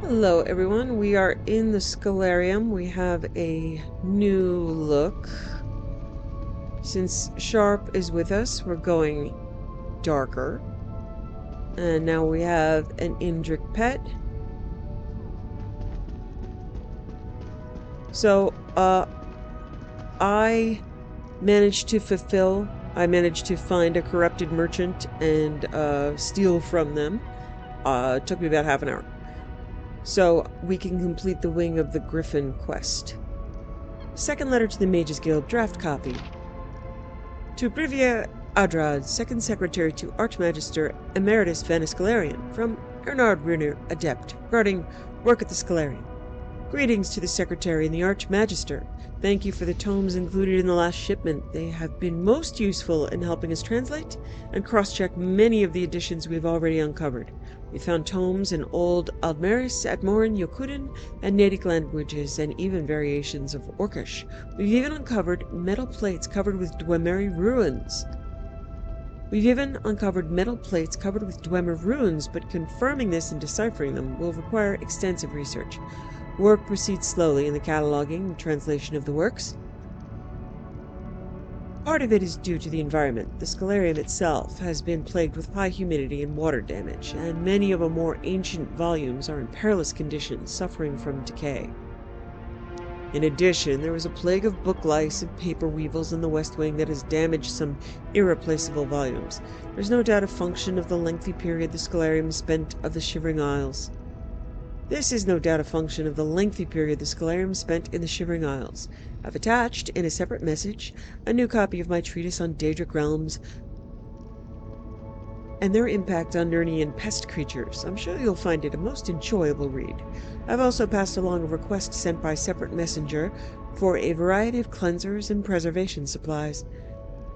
Hello everyone, we are in the Scholarium. We have a new look. Since Sharp is with us, we're going darker. And now we have an Indrik pet. So, I managed to find a corrupted merchant and steal from them. It took me about half an hour. So we can complete the wing of the Griffon quest. Second letter to the Mages Guild, draft copy. To Brivia Adrad, Second Secretary to Archmagister Emeritus Van Scholarium, from Ernard Runer, Adept, regarding work at the Scholarium. Greetings to the Secretary and the Archmagister. Thank you for the tomes included in the last shipment. They have been most useful in helping us translate and cross-check many of the editions we've already uncovered. We found tomes in Old Aldmeris, Atmoran, Yokudan, and Nadic languages, and even variations of Orcish. We've even uncovered metal plates covered with Dwemer runes. But confirming this and deciphering them will require extensive research. Work proceeds slowly in the cataloging and translation of the works. Part of it is due to the environment. The Scholarium itself has been plagued with high humidity and water damage, and many of the more ancient volumes are in perilous conditions, suffering from decay. In addition, there was a plague of book lice and paper weevils in the West Wing that has damaged some irreplaceable volumes. There's no doubt a function of the lengthy period the Scholarium spent in the Shivering Isles. I've attached, in a separate message, a new copy of my treatise on Daedric realms and their impact on Nernian pest creatures. I'm sure you'll find it a most enjoyable read. I've also passed along a request sent by separate messenger for a variety of cleansers and preservation supplies.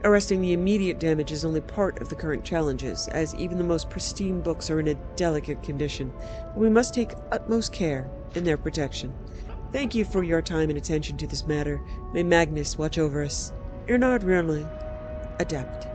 Arresting the immediate damage is only part of the current challenges, as even the most pristine books are in a delicate condition, and we must take utmost care in their protection. Thank you for your time and attention to this matter. May Magnus watch over us. Ernard Runer, Adept.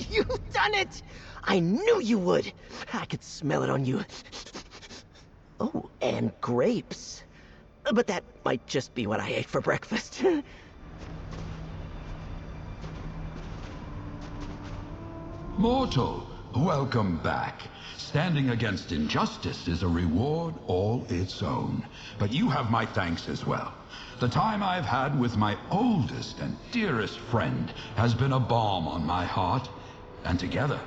You've done it! I knew you would! I could smell it on you. Oh, and grapes. But that might just be what I ate for breakfast. Mortal, welcome back. Standing against injustice is a reward all its own. But you have my thanks as well. The time I've had with my oldest and dearest friend has been a balm on my heart. And together,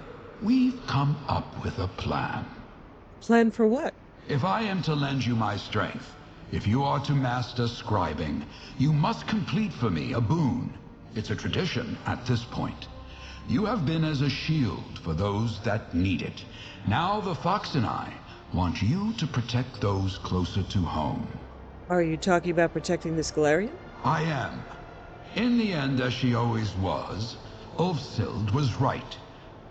we've come up with a plan. Plan for what? If I am to lend you my strength, if you are to master scribing, you must complete for me a boon. It's a tradition at this point. You have been as a shield for those that need it. Now the Fox and I want you to protect those closer to home. Are you talking about protecting the Scholarium? I am. In the end, as she always was, Ulfsild was right.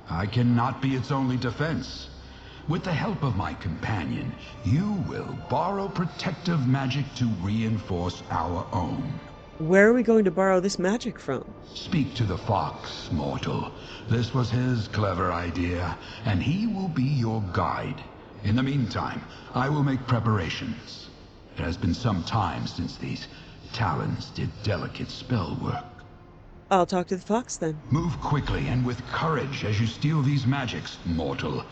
I cannot be its only defense. With the help of my companion, you will borrow protective magic to reinforce our own. Where are we going to borrow this magic from? Speak to the Fox, mortal. This was his clever idea, and he will be your guide. In the meantime, I will make preparations. It has been some time since these talons did delicate spell work. I'll talk to the Fox then. Move quickly and with courage as you steal these magics, mortal.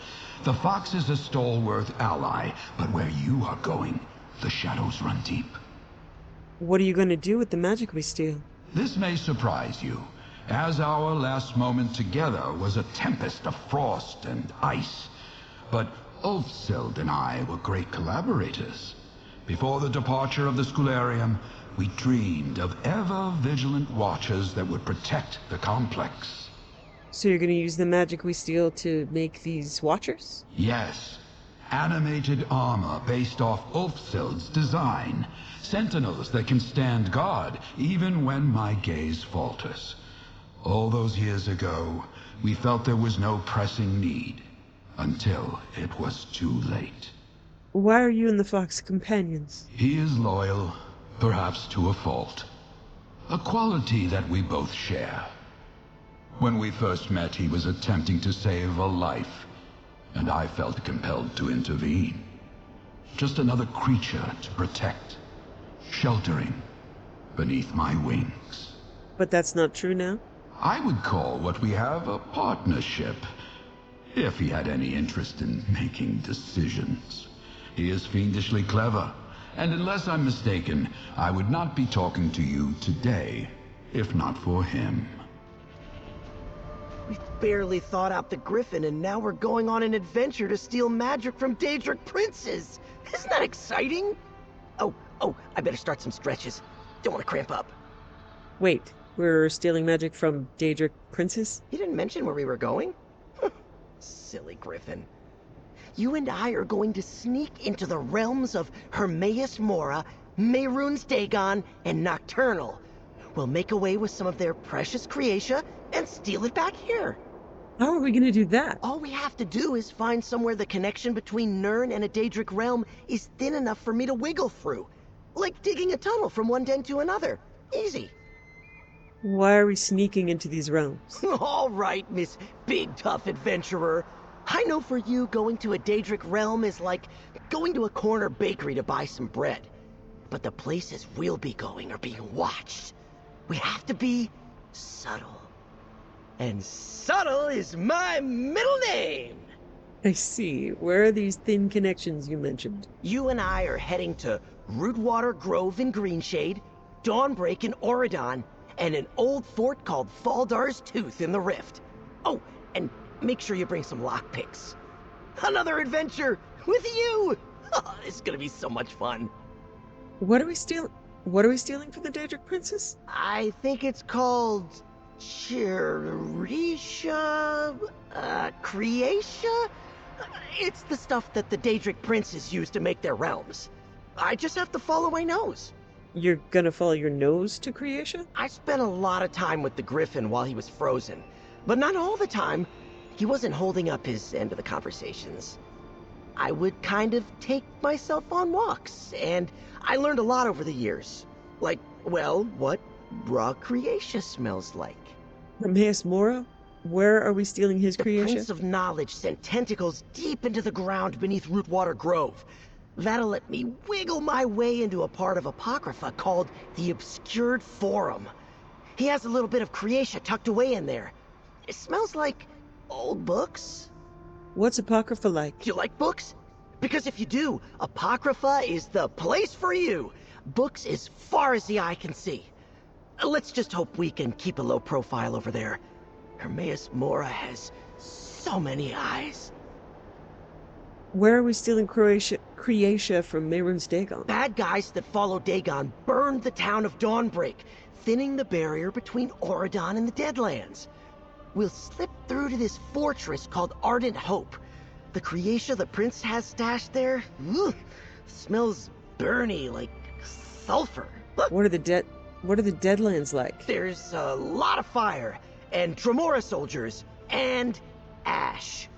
The Fox is a stalwart ally, but where you are going, the shadows run deep. What are you going to do with the magic we steal? This may surprise you, as our last moment together was a tempest of frost and ice. But Ulfsild and I were great collaborators. Before the departure of the Scholarium, we dreamed of ever-vigilant watchers that would protect the complex. So you're going to use the magic we steal to make these watchers? Yes, animated armor based off Ulfsild's design. Sentinels that can stand guard even when my gaze falters. All those years ago, we felt there was no pressing need, until it was too late. Why are you and the fox companions? He is loyal, perhaps to a fault. A quality that we both share. When we first met, he was attempting to save a life, and I felt compelled to intervene. Just another creature to protect, sheltering beneath my wings. But that's not true now? I would call what we have a partnership, if he had any interest in making decisions. He is fiendishly clever, and unless I'm mistaken, I would not be talking to you today, if not for him. We've barely thought out the Griffon, and now we're going on an adventure to steal magic from Daedric princes. Isn't that exciting? Oh, I better start some stretches. Don't want to cramp up. Wait, we're stealing magic from Daedric princes? You didn't mention where we were going? Silly Griffon. You and I are going to sneak into the realms of Hermaeus Mora, Mehrunes Dagon, and Nocturnal. We'll make away with some of their precious creatia and steal it back here. How are we going to do that? All we have to do is find somewhere the connection between Nirn and a Daedric realm is thin enough for me to wiggle through. Like digging a tunnel from one den to another. Easy. Why are we sneaking into these realms? All right, Miss Big Tough Adventurer. I know for you, going to a Daedric realm is like going to a corner bakery to buy some bread. But the places we'll be going are being watched. We have to be subtle. And subtle is my middle name. I see. Where are these thin connections you mentioned? You and I are heading to Rootwater Grove in Greenshade, Dawnbreak in Oridon, and an old fort called Faldar's Tooth in the Rift. Oh, and make sure you bring some lockpicks. Another adventure with you! Oh, it's gonna be so much fun. What are we stealing? What are we stealing from the Daedric princess? I think it's called Chirisha? Creatia? It's the stuff that the Daedric princes use to make their realms. I just have to follow my nose. You're gonna follow your nose to Creatia? I spent a lot of time with the Griffon while he was frozen, but not all the time. He wasn't holding up his end of the conversations. I would kind of take myself on walks, and I learned a lot over the years. Like, well, what raw Creatia smells like. Hermaeus Mora? Where are we stealing his The Creatia? Prince of Knowledge sent tentacles deep into the ground beneath Rootwater Grove. That'll let me wiggle my way into a part of Apocrypha called the Obscured Forum. He has a little bit of Creatia tucked away in there. It smells like old books. What's Apocrypha like? Do you like books? Because if you do, Apocrypha is the place for you. Books as far as the eye can see. Let's just hope we can keep a low profile over there. Hermaeus Mora has so many eyes. Where are we stealing Creatia from Mehrunes Dagon? Bad guys that follow Dagon burned the town of Dawnbreak, thinning the barrier between Oridon and the Deadlands. We'll slip through to this fortress called Ardent Hope. The Creatia the prince has stashed there, smells burny like sulfur. Look, What are the Deadlands like? there's a lot of fire, and Tremora soldiers, and ash.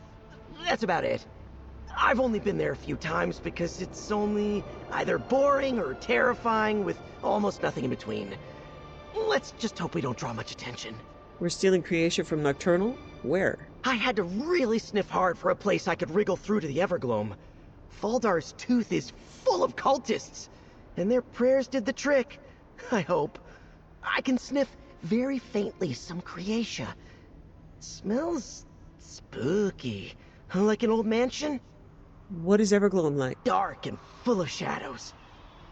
That's about it. I've only been there a few times because it's only either boring or terrifying with almost nothing in between. Let's just hope we don't draw much attention. We're stealing Creatia from Nocturnal? Where? I had to really sniff hard for a place I could wriggle through to the Evergloam. Faldar's Tooth is full of cultists, and their prayers did the trick. I hope. I can sniff very faintly some Creatia. Smells spooky. Like an old mansion? What is Evergloam like? Dark and full of shadows.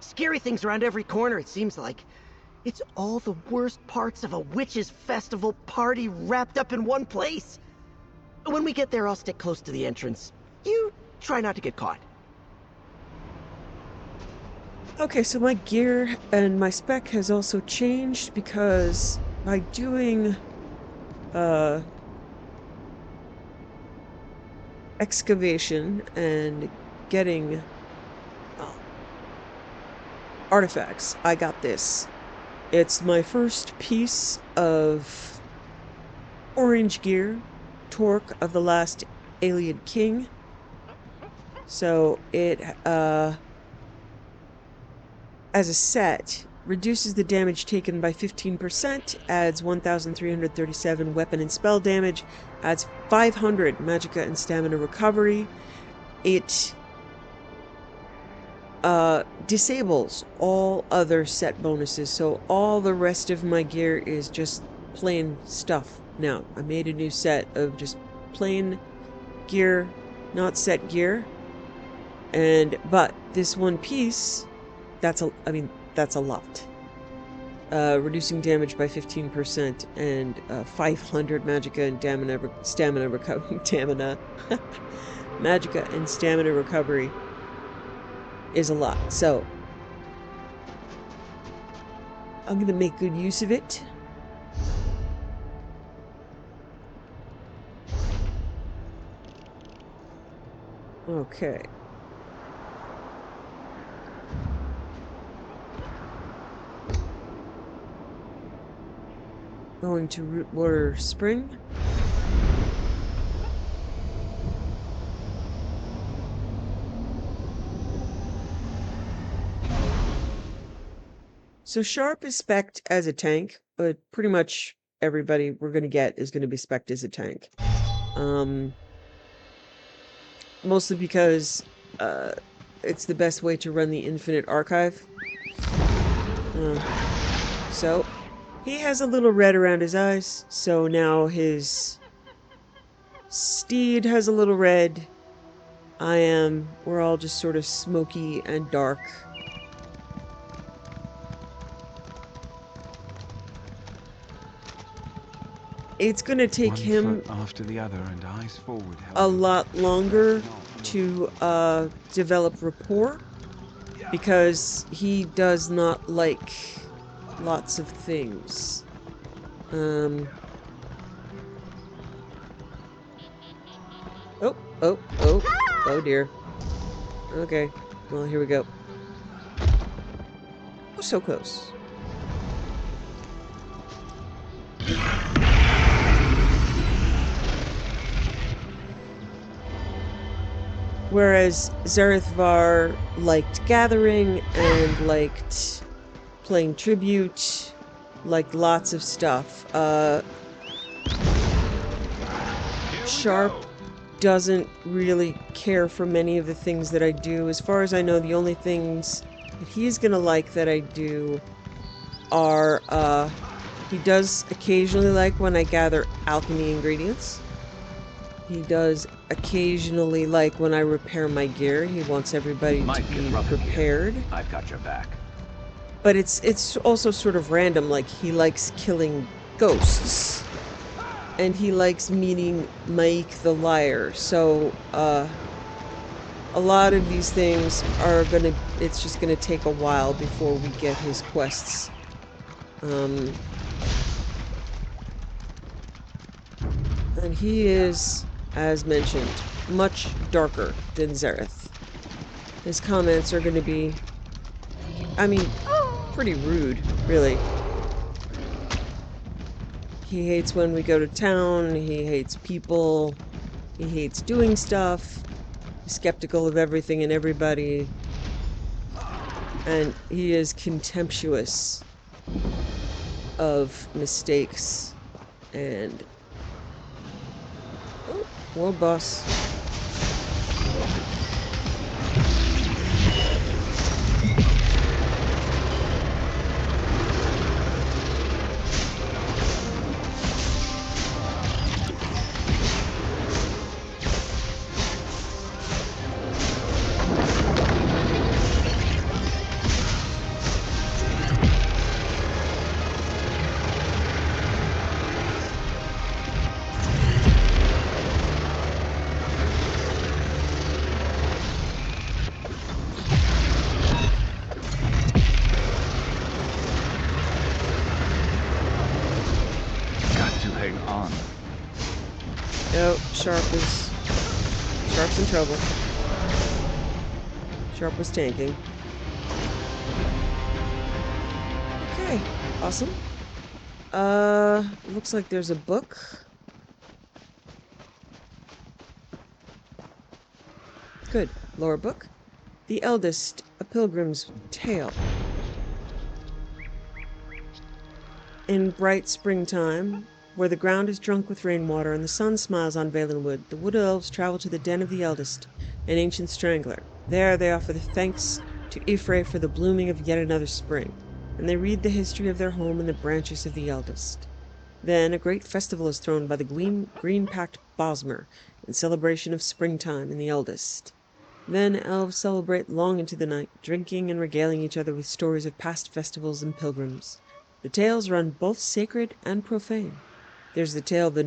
Scary things around every corner, it seems like. It's all the worst parts of a witches' festival party wrapped up in one place. When we get there, I'll stick close to the entrance. You try not to get caught. Okay, so my gear and my spec has also changed because by doing excavation and getting artifacts, I got this. It's my first piece of orange gear, Torque of the Last Alien King. So it, as a set, reduces the damage taken by 15%, adds 1,337 weapon and spell damage, adds 500 magicka and stamina recovery. It disables all other set bonuses, so all the rest of my gear is just plain stuff now. I made a new set of just plain gear, not set gear. But this one piece, that's a lot. Reducing damage by 15% and 500 magicka and stamina recovery. Magicka and stamina recovery is a lot. So I'm gonna make good use of it. Okay. Going to Rootwater Spring. So Sharp is spec'd as a tank, but pretty much everybody we're going to get is going to be spec'd as a tank. Mostly because it's the best way to run the infinite archive. So he has a little red around his eyes, so now his steed has a little red. We're all just sort of smoky and dark. It's going to take him after the other and eyes forward, a lot longer to develop rapport because he does not like lots of things. Oh dear. Okay, well, here we go. Oh, so close. Whereas Zarethvar liked gathering and liked playing tribute, liked lots of stuff. Sharp doesn't really care for many of the things that I do. As far as I know, the only things that he's gonna like that I do are, he does occasionally like when I gather alchemy ingredients. He does occasionally like when I repair my gear. He wants everybody to be prepared. I've got your back. But it's also sort of random, like he likes killing ghosts. And he likes meeting Maik the Liar. So a lot of these things are it's just gonna take a while before we get his quests. And he is, as mentioned, much darker than Zareth. His comments are going to be, pretty rude, really. He hates when we go to town, he hates people, he hates doing stuff, he's skeptical of everything and everybody, and he is contemptuous of mistakes and... Oh, world boss. Sharp's in trouble. Sharp was tanking. Okay, awesome. Looks like there's a book. Good. Lore book. The Eldest, A Pilgrim's Tale. In bright springtime, where the ground is drunk with rainwater and the sun smiles on Valenwood, the wood elves travel to the den of the Eldest, an ancient strangler. There they offer the thanks to Ifre for the blooming of yet another spring, and they read the history of their home in the branches of the Eldest. Then a great festival is thrown by the green-packed Bosmer in celebration of springtime in the Eldest. Then elves celebrate long into the night, drinking and regaling each other with stories of past festivals and pilgrims. The tales run both sacred and profane. There's the tale of the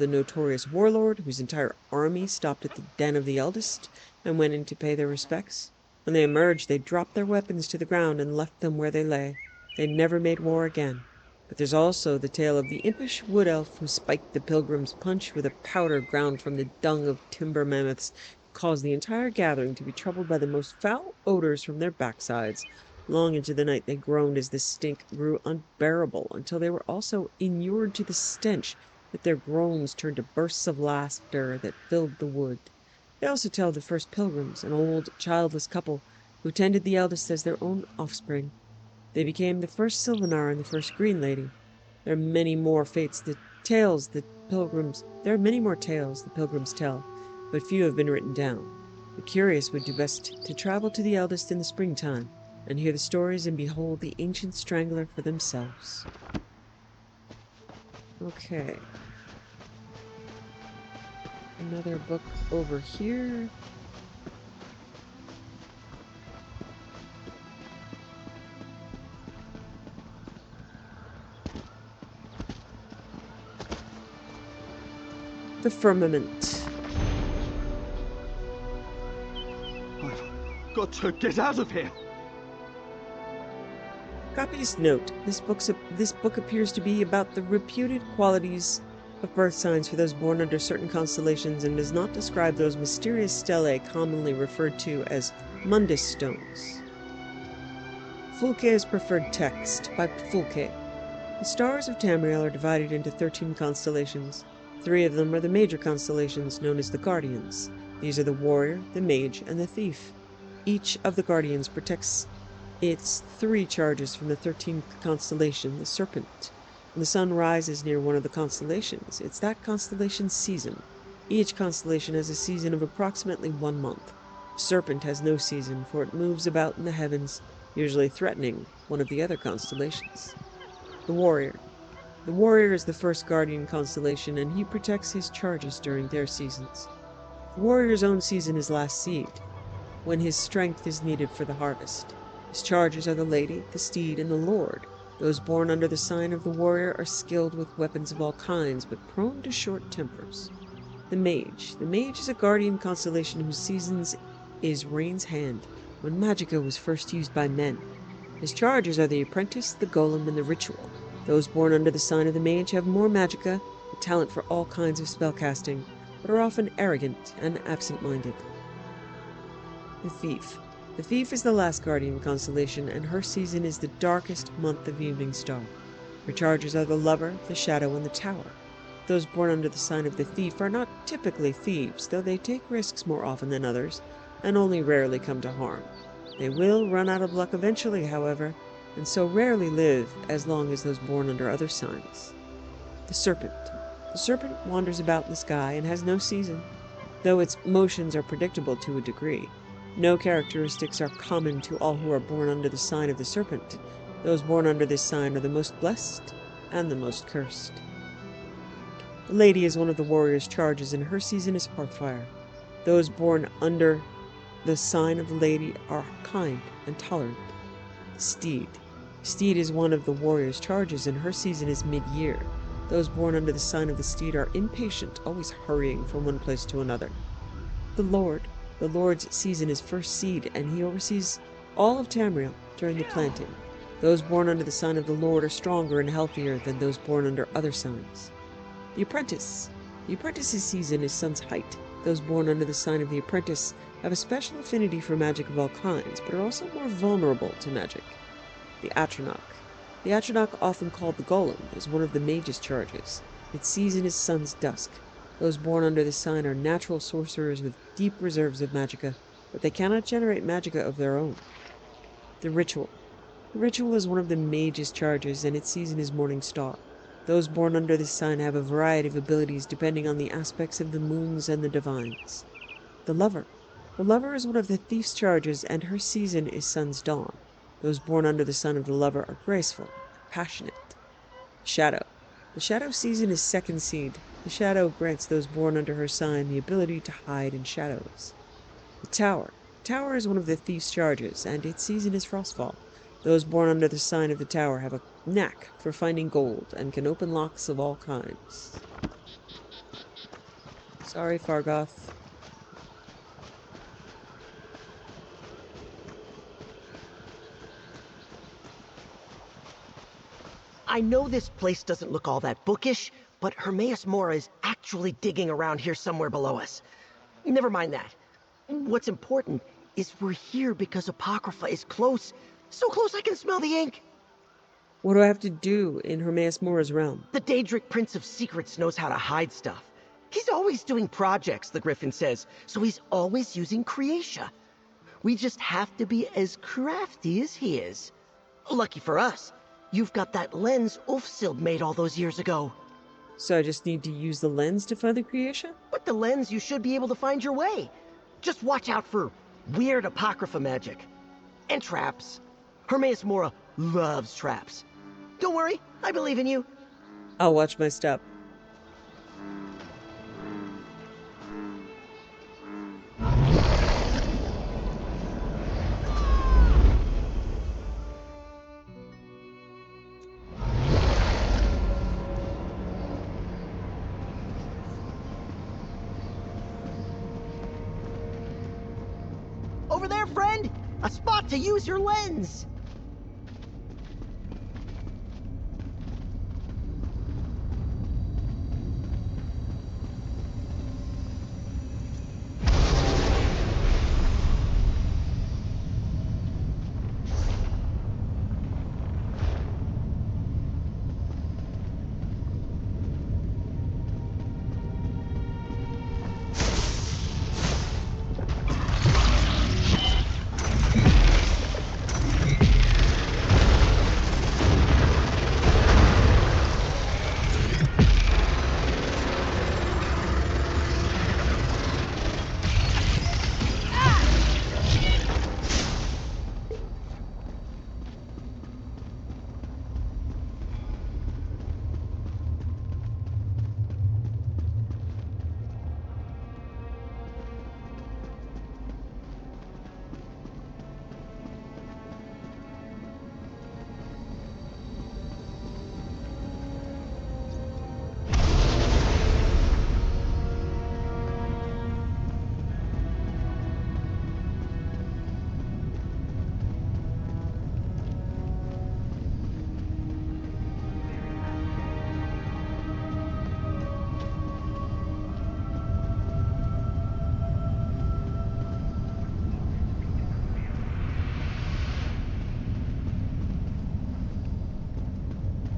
notorious warlord whose entire army stopped at the den of the Eldest and went in to pay their respects. When they emerged, they dropped their weapons to the ground and left them where they lay. They never made war again. But there's also the tale of the impish wood elf who spiked the pilgrim's punch with a powder ground from the dung of timber mammoths, caused the entire gathering to be troubled by the most foul odors from their backsides. Long into the night they groaned as the stink grew unbearable, until they were also inured to the stench that their groans turned to bursts of laughter that filled the wood. They also tell of the first pilgrims, an old, childless couple who tended the Eldest as their own offspring. They became the first Sylvanar and the first Green Lady. There are many more tales the pilgrims tell, but few have been written down. The curious would do best to travel to the Eldest in the springtime and hear the stories and behold the ancient strangler for themselves. Okay. Another book over here. The Firmament. I've got to get out of here! Copyist note, this book appears to be about the reputed qualities of birth signs for those born under certain constellations and does not describe those mysterious stellae commonly referred to as Mundus stones. Fulke's preferred text by Fulke. The stars of Tamriel are divided into 13 constellations. 3 of them are the major constellations known as the Guardians. These are the Warrior, the Mage, and the Thief. Each of the Guardians protects its 3 charges from the 13th constellation, the Serpent. When the sun rises near one of the constellations, it's that constellation's season. Each constellation has a season of approximately 1 month. The Serpent has no season, for it moves about in the heavens, usually threatening one of the other constellations. The Warrior. The Warrior is the first Guardian constellation, and he protects his charges during their seasons. The Warrior's own season is last seed, when his strength is needed for the harvest. His charges are the Lady, the Steed, and the Lord. Those born under the sign of the Warrior are skilled with weapons of all kinds, but prone to short tempers. The Mage. The Mage is a Guardian constellation whose season is Rain's Hand, when Magica was first used by men. His charges are the Apprentice, the Golem, and the Ritual. Those born under the sign of the Mage have more Magica, a talent for all kinds of spellcasting, but are often arrogant and absent-minded. The Thief. The Thief is the last Guardian constellation, and her season is the darkest month of Evening Star. Her charges are the Lover, the Shadow, and the Tower. Those born under the sign of the Thief are not typically thieves, though they take risks more often than others, and only rarely come to harm. They will run out of luck eventually, however, and so rarely live as long as those born under other signs. The Serpent. The Serpent wanders about in the sky and has no season, though its motions are predictable to a degree. No characteristics are common to all who are born under the sign of the Serpent. Those born under this sign are the most blessed and the most cursed. The Lady is one of the Warrior's charges, and her season is Hearthfire. Those born under the sign of the Lady are kind and tolerant. Steed. Steed is one of the Warrior's charges, and her season is mid-year. Those born under the sign of the Steed are impatient, always hurrying from one place to another. The Lord. The Lord's season is first seed, and he oversees all of Tamriel during the planting. Those born under the sign of the Lord are stronger and healthier than those born under other signs. The Apprentice. The Apprentice's season is sun's height. Those born under the sign of the Apprentice have a special affinity for magic of all kinds, but are also more vulnerable to magic. The Atronach. The Atronach, often called the Golem, is one of the mage's charges. It sees in his sun's dusk. Those born under this sign are natural sorcerers with deep reserves of magicka, but they cannot generate magicka of their own. The Ritual. The Ritual is one of the mage's charges, and it sees in his morning star. Those born under this sign have a variety of abilities depending on the aspects of the moons and the divines. The Lover. The Lover is one of the thief's charges, and her season is sun's dawn. Those born under the sign of the Lover are graceful, passionate. Shadow. The Shadow season is second seed. The Shadow grants those born under her sign the ability to hide in shadows. The Tower. The Tower is one of the thief's charges, and its season is frostfall. Those born under the sign of the Tower have a knack for finding gold and can open locks of all kinds. Sorry, Fargoth. I know this place doesn't look all that bookish, but Hermaeus Mora is actually digging around here somewhere below us. Never mind that. What's important is we're here because Apocrypha is close. So close I can smell the ink. What do I have to do in Hermaeus Mora's realm? The Daedric Prince of Secrets knows how to hide stuff. He's always doing projects, the Griffon says, so he's always using Creatia. We just have to be as crafty as he is. Lucky for us, you've got that lens Ulfsild made all those years ago. So I just need to use the lens to find the creation? With the lens, you should be able to find your way. Just watch out for weird Apocrypha magic. And traps. Hermaeus Mora loves traps. Don't worry, I believe in you. I'll watch my step. Over there, friend! A spot to use your lens!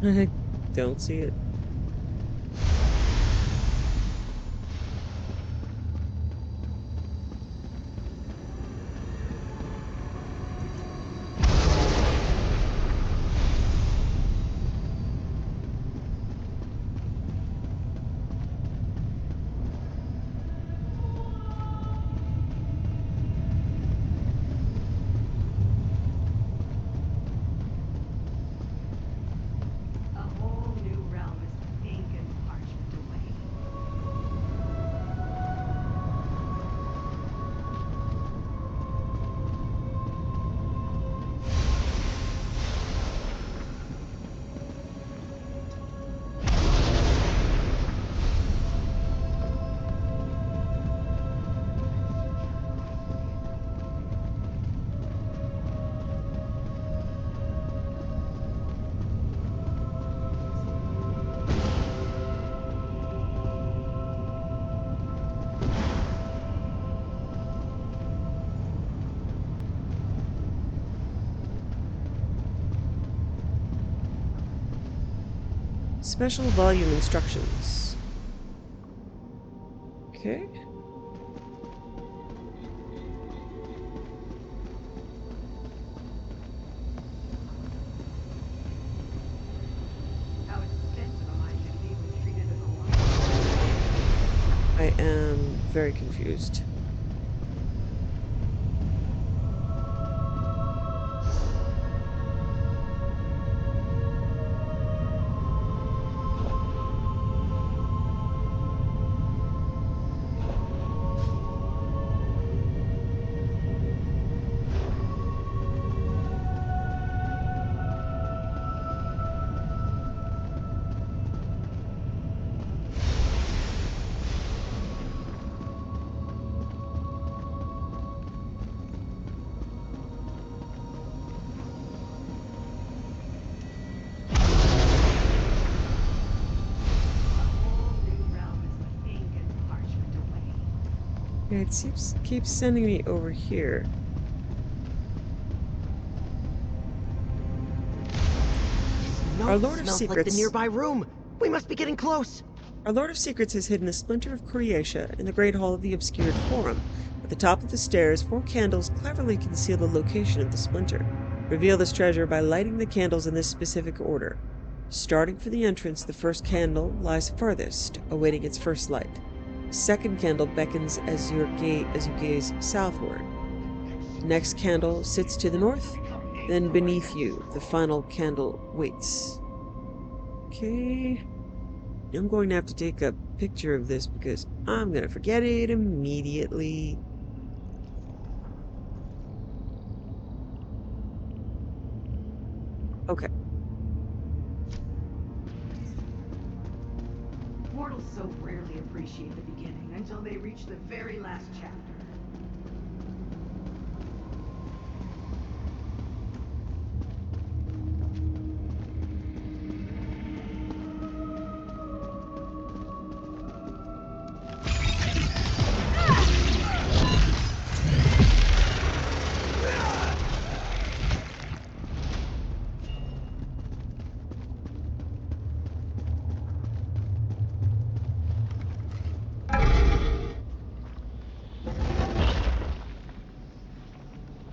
I don't see it. A whole new realm Special volume instructions. Okay. I am very confused. Yeah, it keeps sending me over here. Our Lord of Smells like the Secrets. nearby room. We must be getting close. Our Lord of Secrets has hidden a splinter of Croatia in the Great Hall of the Obscured Forum. At the top of the stairs, 4 candles cleverly conceal the location of the splinter. Reveal this treasure by lighting the candles in this specific order. Starting from the entrance, the first candle lies farthest, awaiting its first light. The second candle beckons as you gaze southward. The next candle sits to the north, then beneath you, the final candle waits. Okay. I'm going to have to take a picture of this because I'm going to forget it immediately. Okay. Mortals so rarely appreciate the beginning until they reach the very last chapter.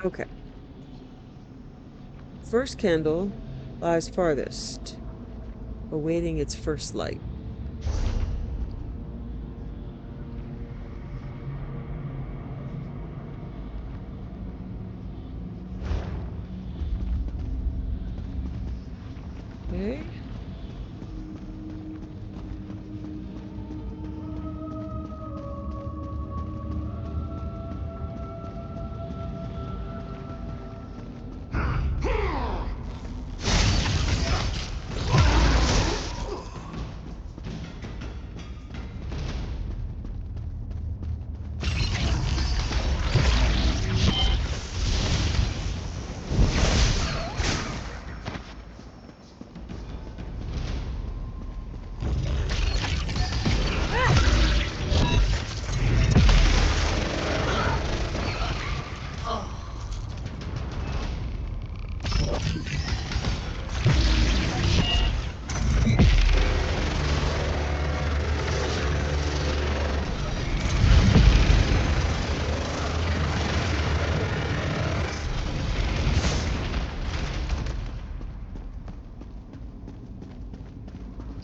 Okay. First candle lies farthest, awaiting its first light. Okay.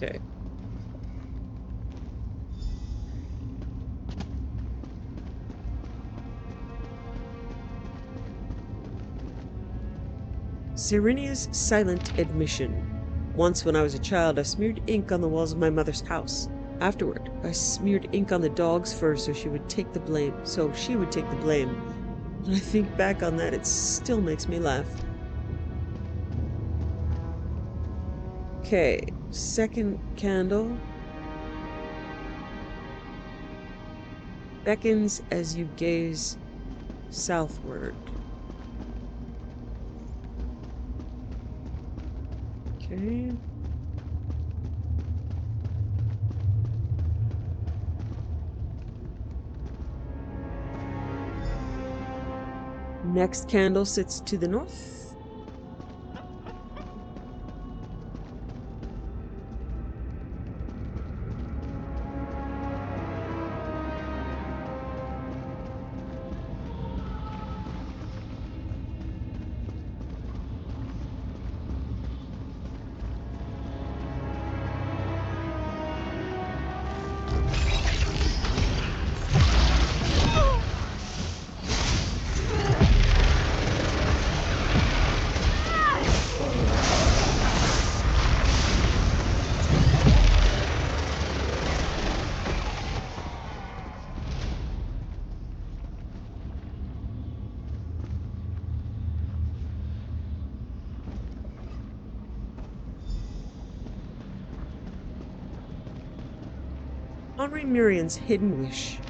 Okay. Serenia's silent admission. Once when I was a child, I smeared ink on the walls of my mother's house. Afterward, I smeared ink on the dog's fur so she would take the blame. When I think back on that, it still makes me laugh. Okay, second candle beckons as you gaze southward. Okay. Next candle sits to the north. Henri Murien's hidden wish.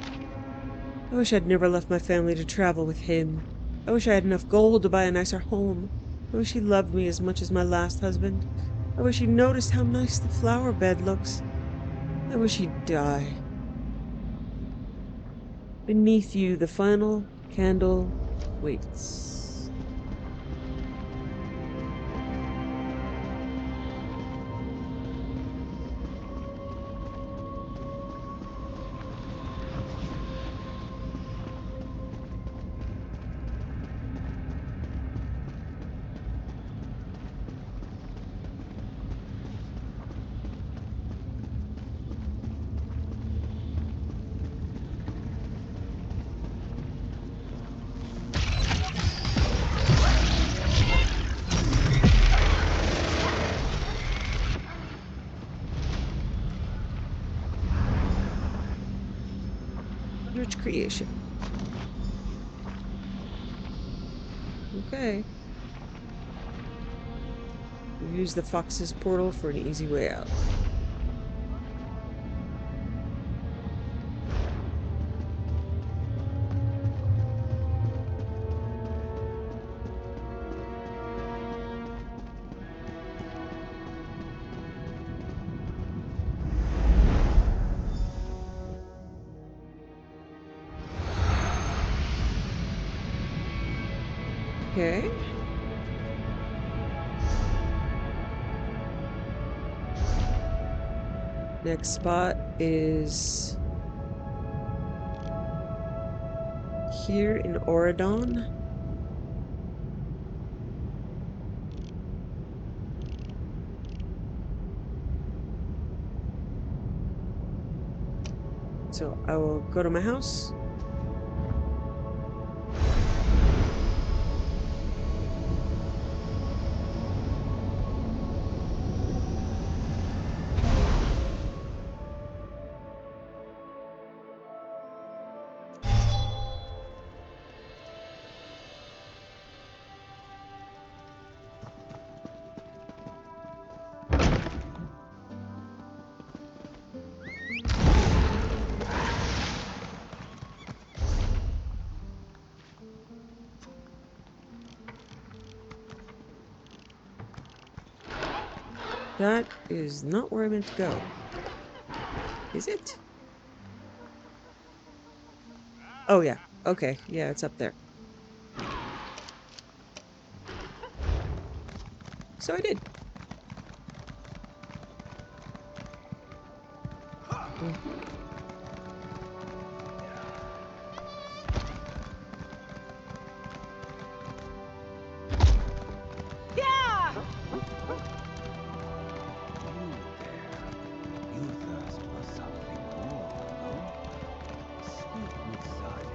I wish I'd never left my family to travel with him. I wish I had enough gold to buy a nicer home. I wish he loved me as much as my last husband. I wish he noticed how nice the flower bed looks. I wish he'd die. Beneath you, the final candle waits. Rich creation. Okay. Use the fox's portal for an easy way out. Okay. Next spot is here in Oradon. So I will go to my house. That is not where I meant to go. Is it? Oh, yeah. Okay. Yeah, it's up there. So I did. You thirst for something more, no? Speak with Zalik.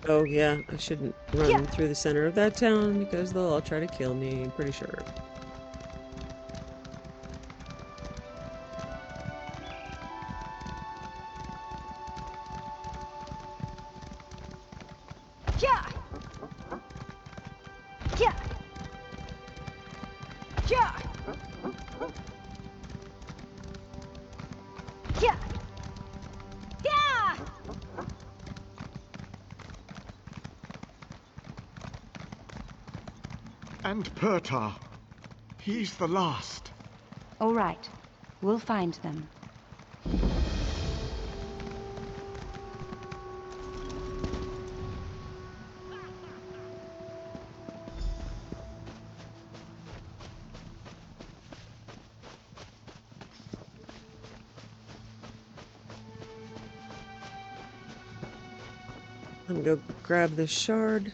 Oh, yeah. I shouldn't run through the center of that town because they'll all try to kill me, I'm pretty sure. And Pertar. He's the last. All right. We'll find them. I'm gonna go grab this shard.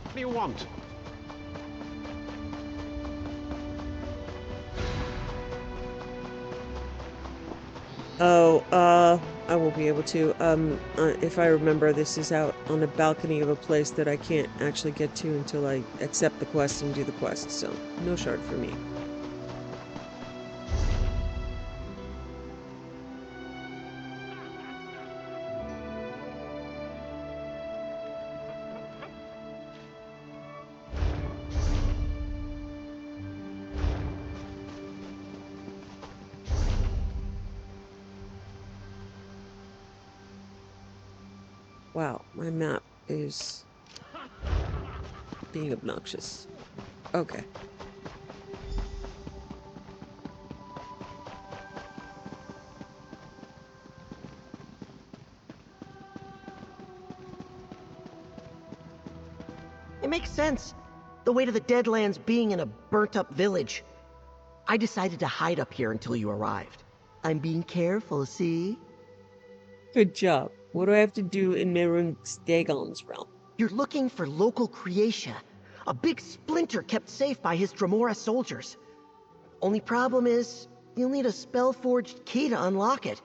What do you want? Oh, I won't be able to. If I remember, this is out on the balcony of a place that I can't actually get to until I accept the quest and do the quest, so no shard for me. Wow, my map is being obnoxious. Okay. It makes sense. The weight of the Deadlands being in a burnt-up village. I decided to hide up here until you arrived. I'm being careful, see? Good job. What do I have to do in Dagon's realm? You're looking for local Creatia, a big splinter kept safe by his Dremora soldiers. Only problem is, you'll need a spell-forged key to unlock it.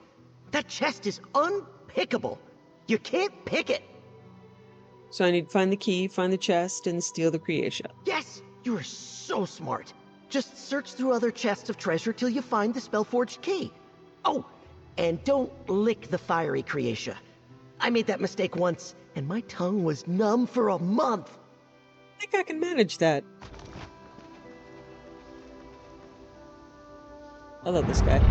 That chest is unpickable. You can't pick it. So I need to find the key, find the chest, and steal the Creatia. Yes, you are so smart. Just search through other chests of treasure till you find the spell-forged key. Oh, and don't lick the fiery Creatia. I made that mistake once, and my tongue was numb for a month. I think I can manage that. I love this guy.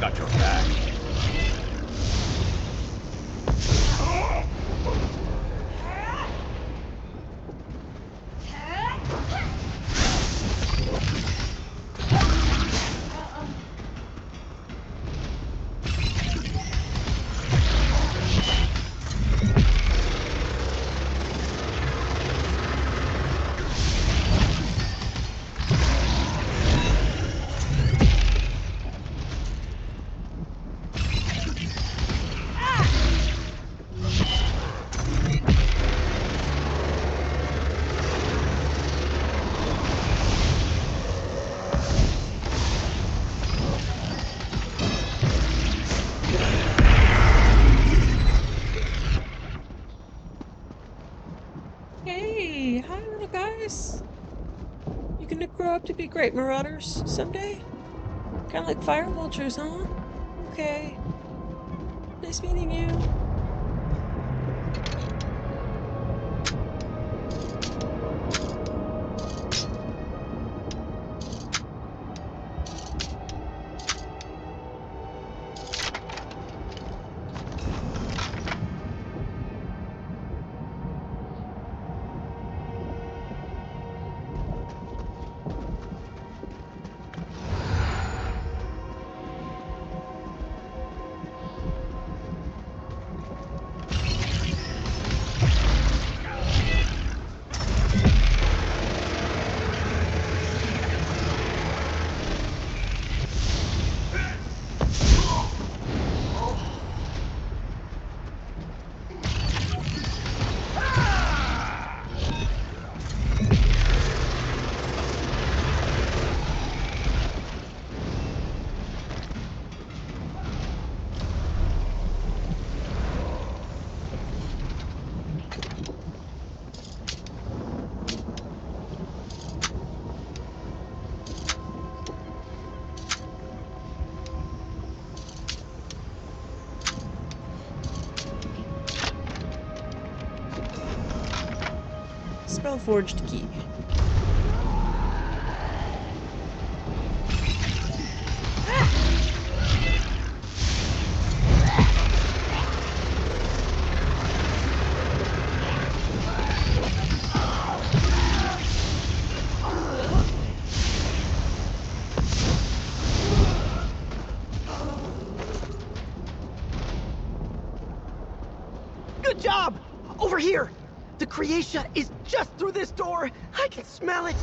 Got your back. to be great marauders someday? Kind of like fire vultures, huh? Okay. Nice meeting you. Spellforged key. Good job! Over here! The Creatia is just through this door! I can smell it!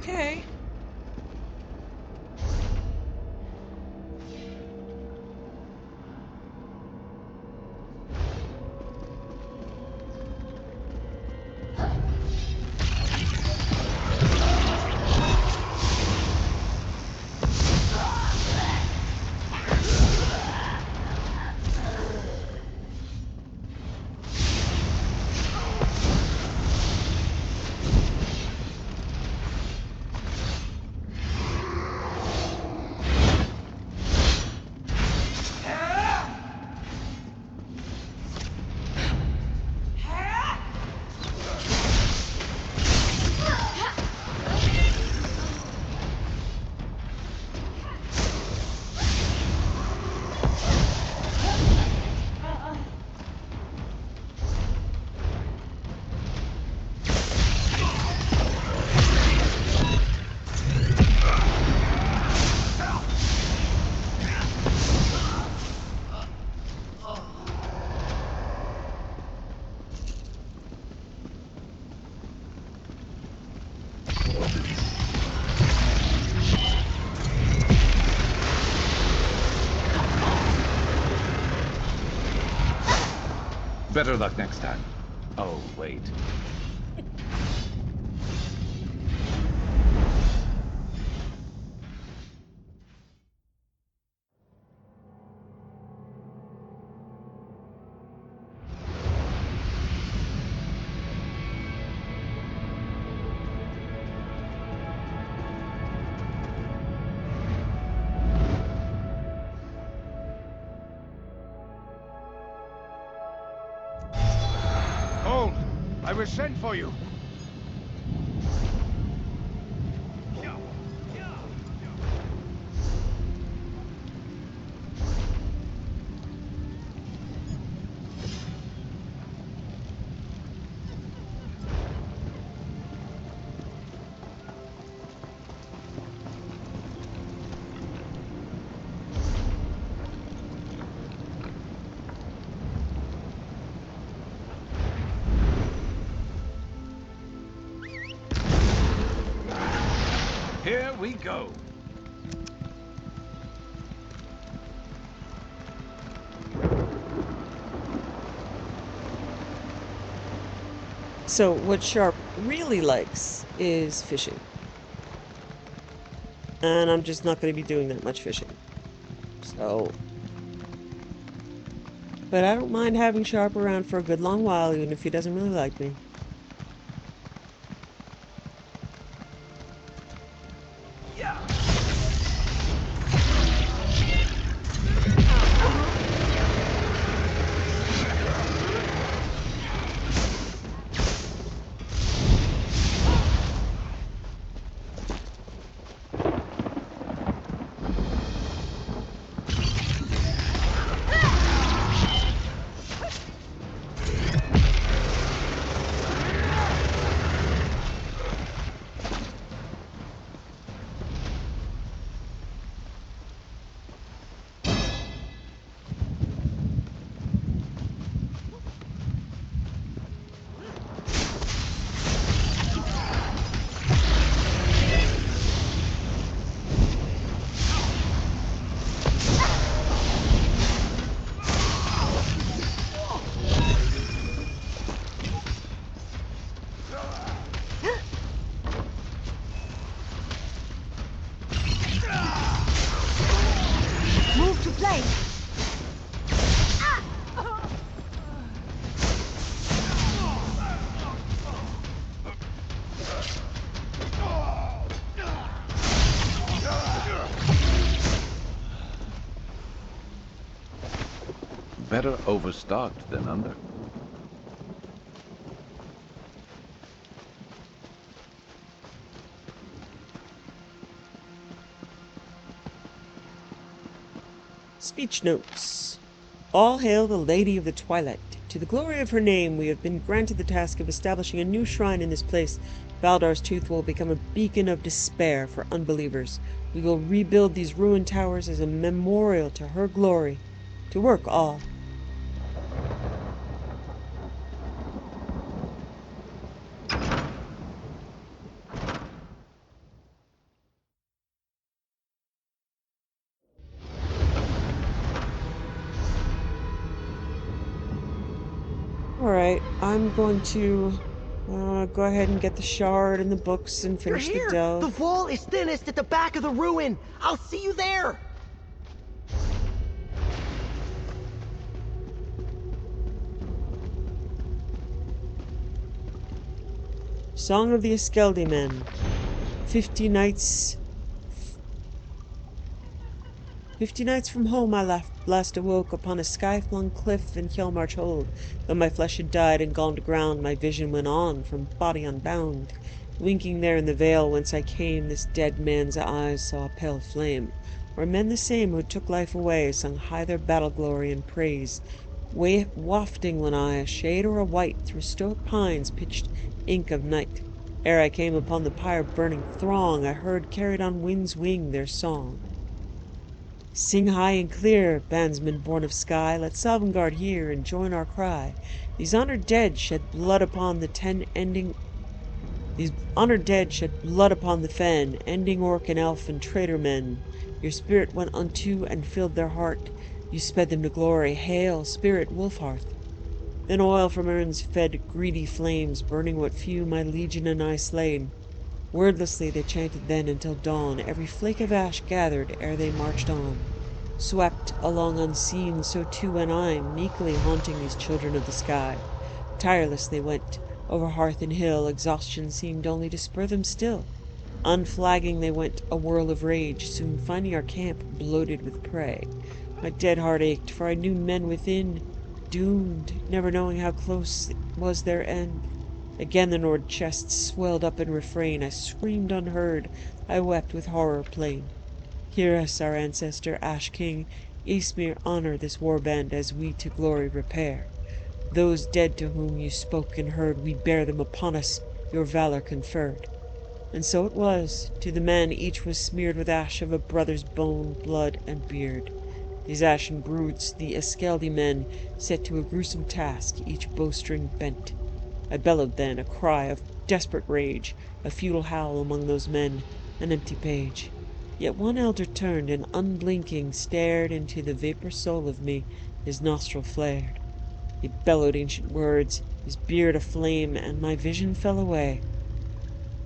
Okay. Better luck next time. Oh, wait. I will send for you. Here we go. So what Sharp really likes is fishing. And I'm just not going to be doing that much fishing. So... But I don't mind having Sharp around for a good long while, even if he doesn't really like me. Move to play. Better overstocked than under. Speech notes. All hail the Lady of the Twilight. To the glory of her name, we have been granted the task of establishing a new shrine in this place. Baldar's Tooth will become a beacon of despair for unbelievers. We will rebuild these ruined towers as a memorial to her glory. To work, all. Alright, I'm going to go ahead and get the shard and the books and You're finish the here! delve. The wall is thinnest at the back of the ruin! I'll see you there! Song of the Eskeldi Men. 50 nights... 50 nights from home I last awoke upon a sky-flung cliff in Hjelmarch hold. Though my flesh had died and gone to ground, my vision went on from body unbound. Winking there in the vale whence I came, this dead man's eyes saw a pale flame. Where men the same who took life away sung high their battle glory and praise. Wafting when I, a shade or a white, through stoic pines pitched ink of night. Ere I came upon the pyre burning throng, I heard carried on wind's wing their song. Sing high and clear, bandsmen born of sky, let Sovngarde hear and join our cry. These honored dead shed blood upon the fen, ending orc and elf and traitor men. Your spirit went unto and filled their heart. You sped them to glory. Hail, spirit Wolfhearth. Then oil from urns fed greedy flames, burning what few my legion and I slain. Wordlessly they chanted then until dawn, every flake of ash gathered ere they marched on. Swept along unseen, so too went I, meekly haunting these children of the sky. Tireless they went, over hearth and hill, exhaustion seemed only to spur them still. Unflagging they went, a whirl of rage, soon finding our camp bloated with prey. My dead heart ached, for I knew men within, doomed, never knowing how close was their end. Again the Nord chest swelled up in refrain. I screamed unheard. I wept with horror plain. Hear us, our ancestor, Ash King. Ysmir, honor this warband as we to glory repair. Those dead to whom you spoke and heard, we bear them upon us, your valor conferred. And so it was. To the men each was smeared with ash of a brother's bone, blood, and beard. These ashen broods, the Escaldi men, set to a gruesome task, each bowstring bent. I bellowed then, a cry of desperate rage, a futile howl among those men, an empty page. Yet one elder turned and unblinking stared into the vapor soul of me, his nostril flared. He bellowed ancient words, his beard aflame, and my vision fell away.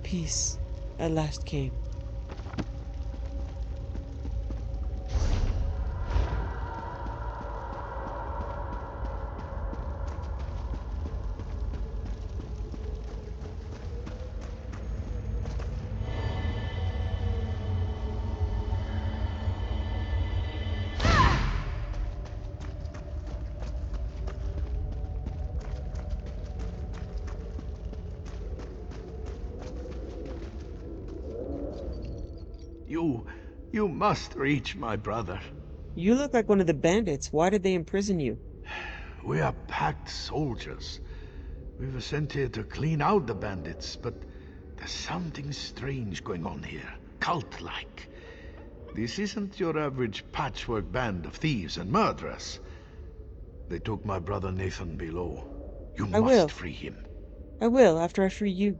Peace at last came. You must reach my brother. You look like one of the bandits. Why did they imprison you? We are packed soldiers. We were sent here to clean out the bandits, but there's something strange going on here. Cult-like. This isn't your average patchwork band of thieves and murderers. They took my brother Nathan below. You I will. must free him. I will, after I free you.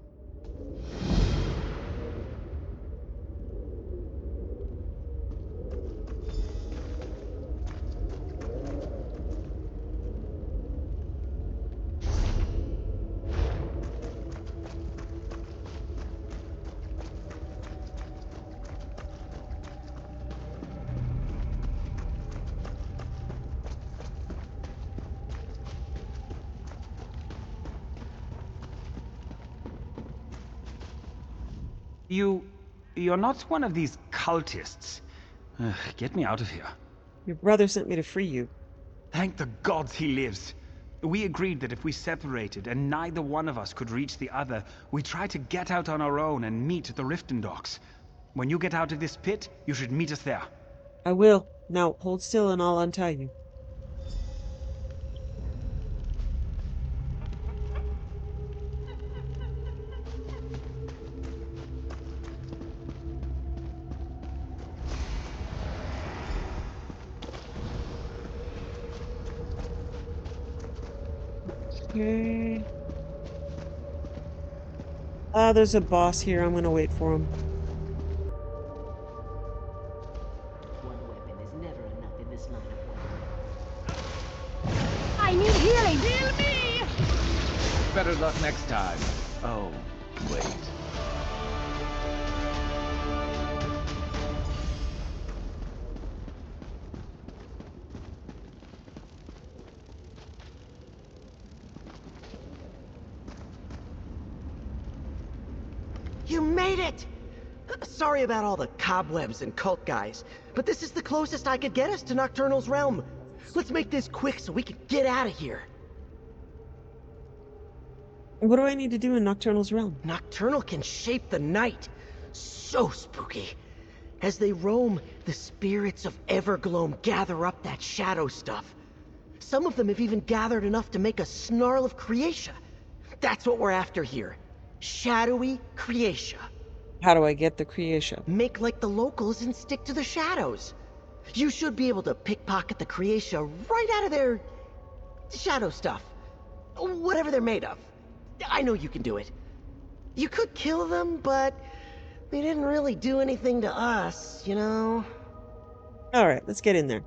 You're not one of these cultists. Get me out of here. Your brother sent me to free you. Thank the gods he lives. We agreed that if we separated and neither one of us could reach the other, we'd try to get out on our own and meet at the Riften docks. When you get out of this pit, you should meet us there. I will. Now, hold still and I'll untie you. Okay. There's a boss here. I'm gonna wait for him. One weapon is never enough in this line of work. I need healing! Heal me! Better luck next time. Oh, wait. You made it! Sorry about all the cobwebs and cult guys, but this is the closest I could get us to Nocturnal's realm. Let's make this quick so we can get out of here. What do I need to do in Nocturnal's realm? Nocturnal can shape the night. So spooky. As they roam, the spirits of Evergloam gather up that shadow stuff. Some of them have even gathered enough to make a snarl of Creatia. That's what we're after here. Shadowy Creatia. How do I get the Creatia? Make like the locals and stick to the shadows. You should be able to pickpocket the Creatia right out of their shadow stuff. Whatever they're made of. I know you can do it. You could kill them, but they didn't really do anything to us, you know? Alright, let's get in there.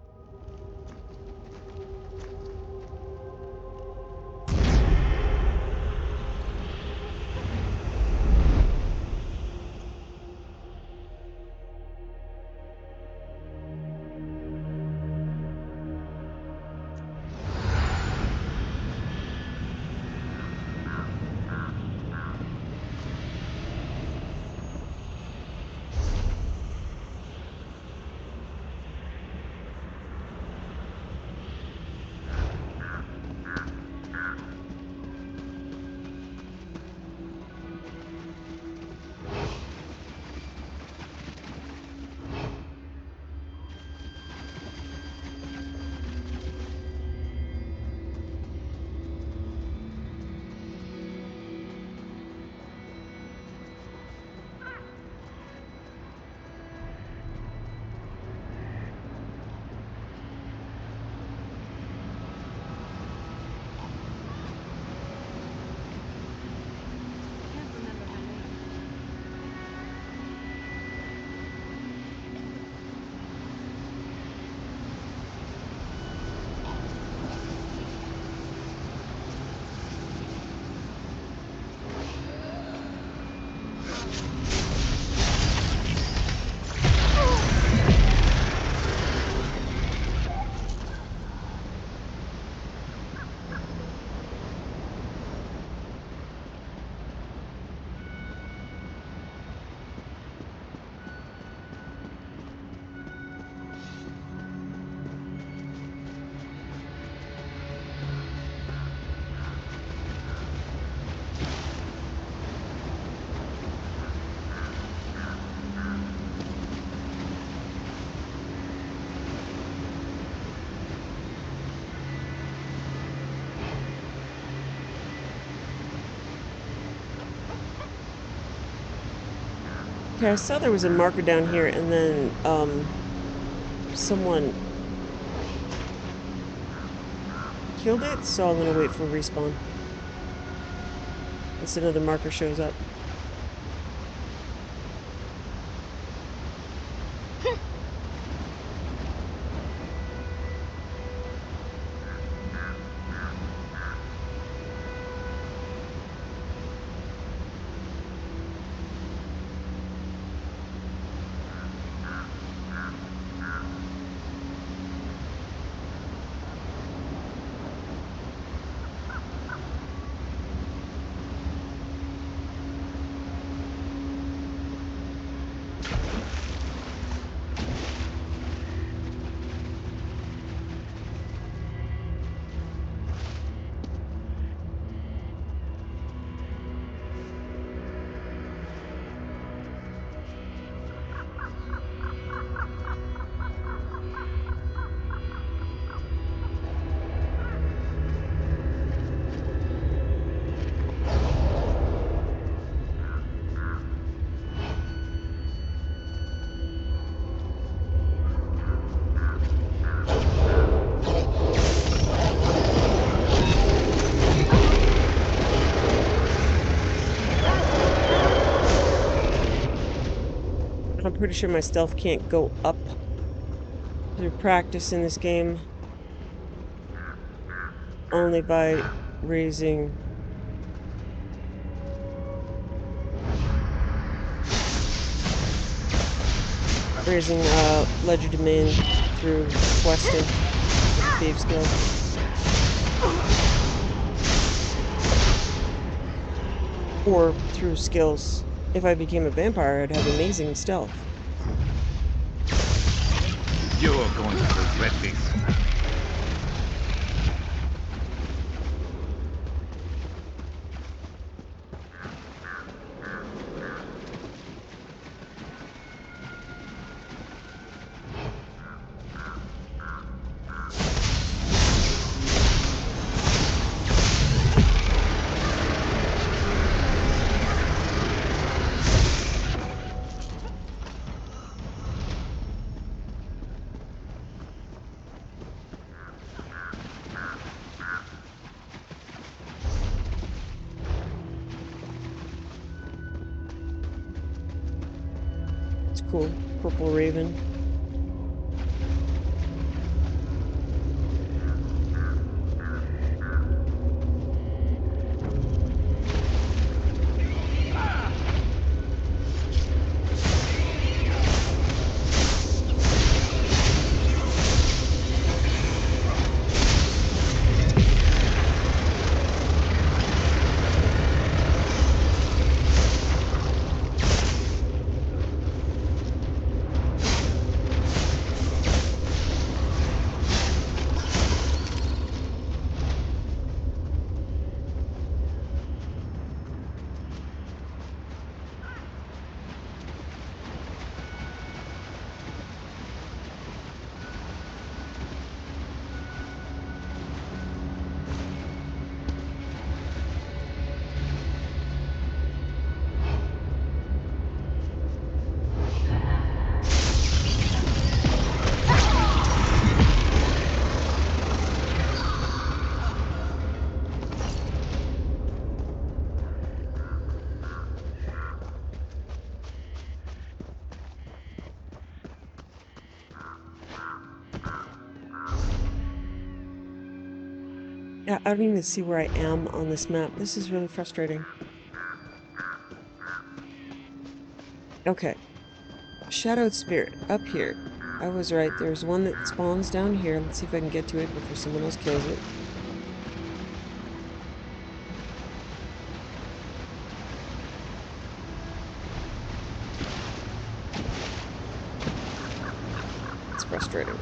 Okay, I saw there was a marker down here, and then, someone killed it, so I'm gonna wait for respawn. Unless another marker shows up. I'm pretty sure my stealth can't go up through practice in this game. Only by raising ledger domain through questing for the Thieves Guild. Or through skills. If I became a vampire, I'd have amazing stealth. You're going to regret this. It's cool. Purple Raven. Yeah, I don't even see where I am on this map. This is really frustrating. Okay. Shadowed Spirit, up here. I was right. There's one that spawns down here. Let's see if I can get to it before someone else kills it. It's frustrating.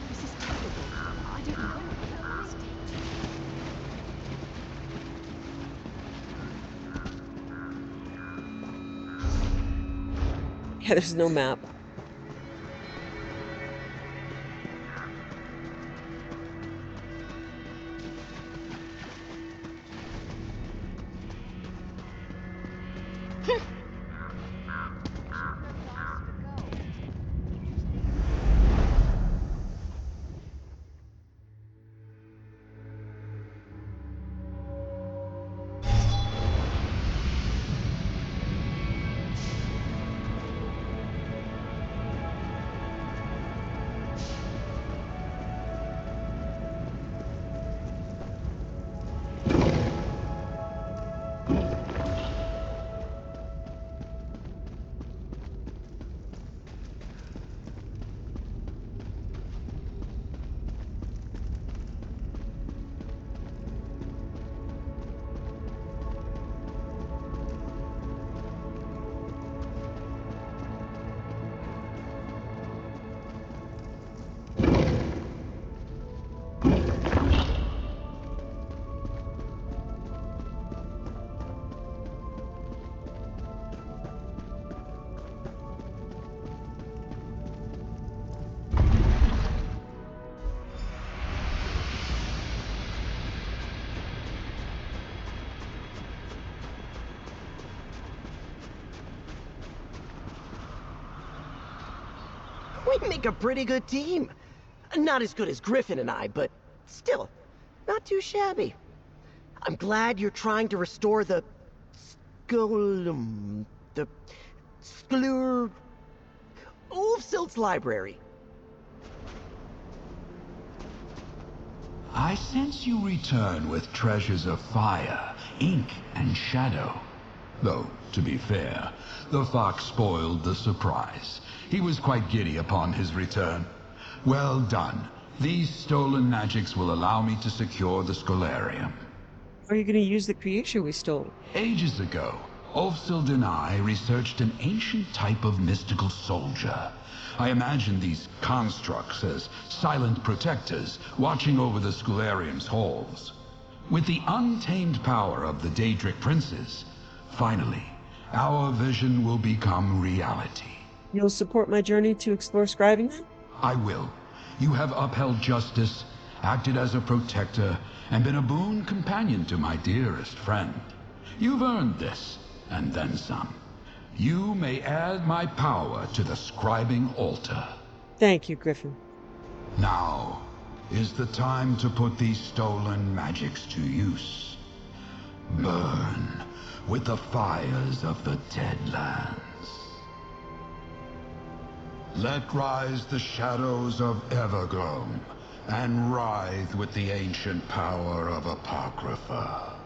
This is terrible. I don't know where that was. Yeah, there's no map. We make a pretty good team. Not as good as Griffon and I, but still, not too shabby. I'm glad you're trying to restore the Schlur... Ulfsild's library. I sense you return with treasures of fire, ink, and shadow. Though, to be fair, the fox spoiled the surprise. He was quite giddy upon his return. Well done. These stolen magics will allow me to secure the Scholarium. How are you going to use the creation we stole? Ages ago, Ulfsild and I researched an ancient type of mystical soldier. I imagined these constructs as silent protectors watching over the Scholarium's halls. With the untamed power of the Daedric princes, finally, our vision will become reality. You'll support my journey to explore scribing then? I will. You have upheld justice, acted as a protector, and been a boon companion to my dearest friend. You've earned this, and then some. You may add my power to the scribing altar. Thank you, Griffon. Now is the time to put these stolen magics to use. Burn with the fires of the Deadlands. Let rise the shadows of Evergloam, and writhe with the ancient power of Apocrypha.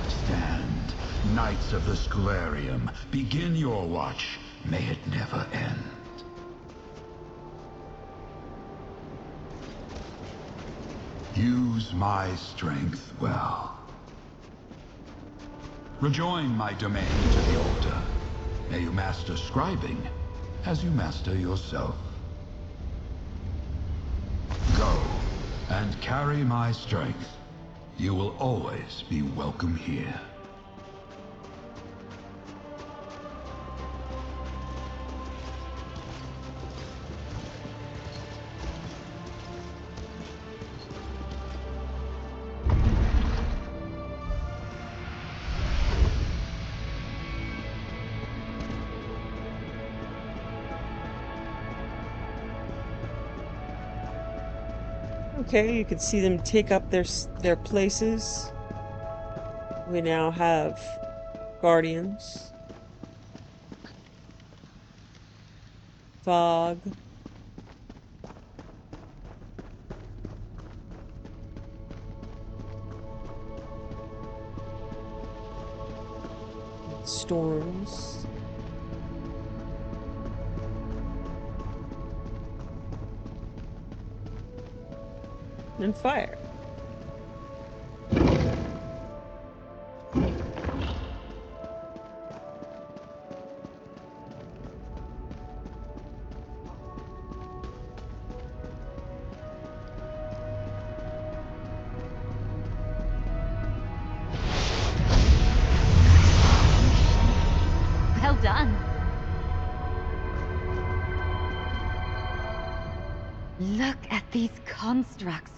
Stand, Knights of the Scholarium, begin your watch. May it never end. Use my strength well. Rejoin my domain to the Order. May you master scribing as you master yourself. Go and carry my strength. You will always be welcome here. Okay, you can see them take up their places. We now have guardians. Fog. Storms. And fire. Well done. Look at these constructs.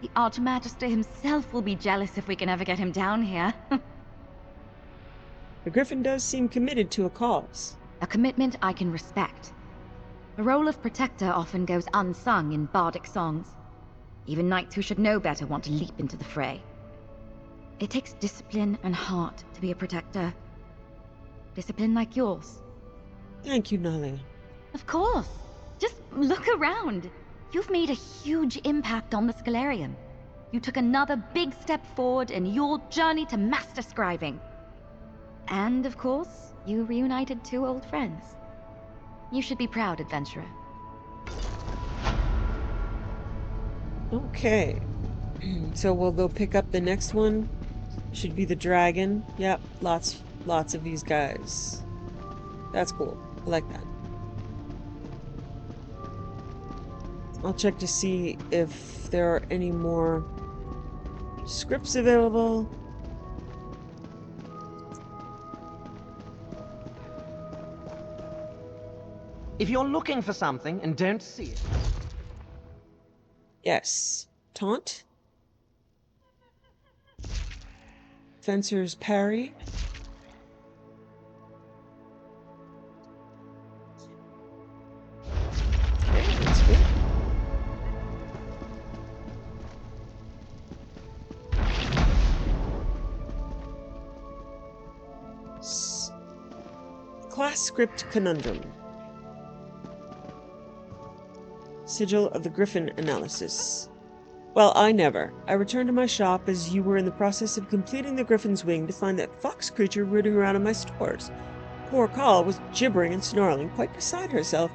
The Archmagister himself will be jealous if we can ever get him down here. The Griffon does seem committed to a cause. A commitment I can respect. The role of protector often goes unsung in bardic songs. Even knights who should know better want to leap into the fray. It takes discipline and heart to be a protector. Discipline like yours. Thank you, Nalia. Of course. Just look around. You've made a huge impact on the Scholarium. You took another big step forward in your journey to master scribing. And, of course, you reunited two old friends. You should be proud, adventurer. Okay. So we'll go pick up the next one. Should be the dragon. Yep, lots of these guys. That's cool. I like that. I'll check to see if there are any more scripts available. If you're looking for something and don't see it... Yes. Taunt. Fencer's parry. Class Script Conundrum. Sigil of the Griffon Analysis. Well, I never. I returned to my shop as you were in the process of completing the Griffon's wing to find that fox creature rooting around in my stores. Poor Call was gibbering and snarling, quite beside herself.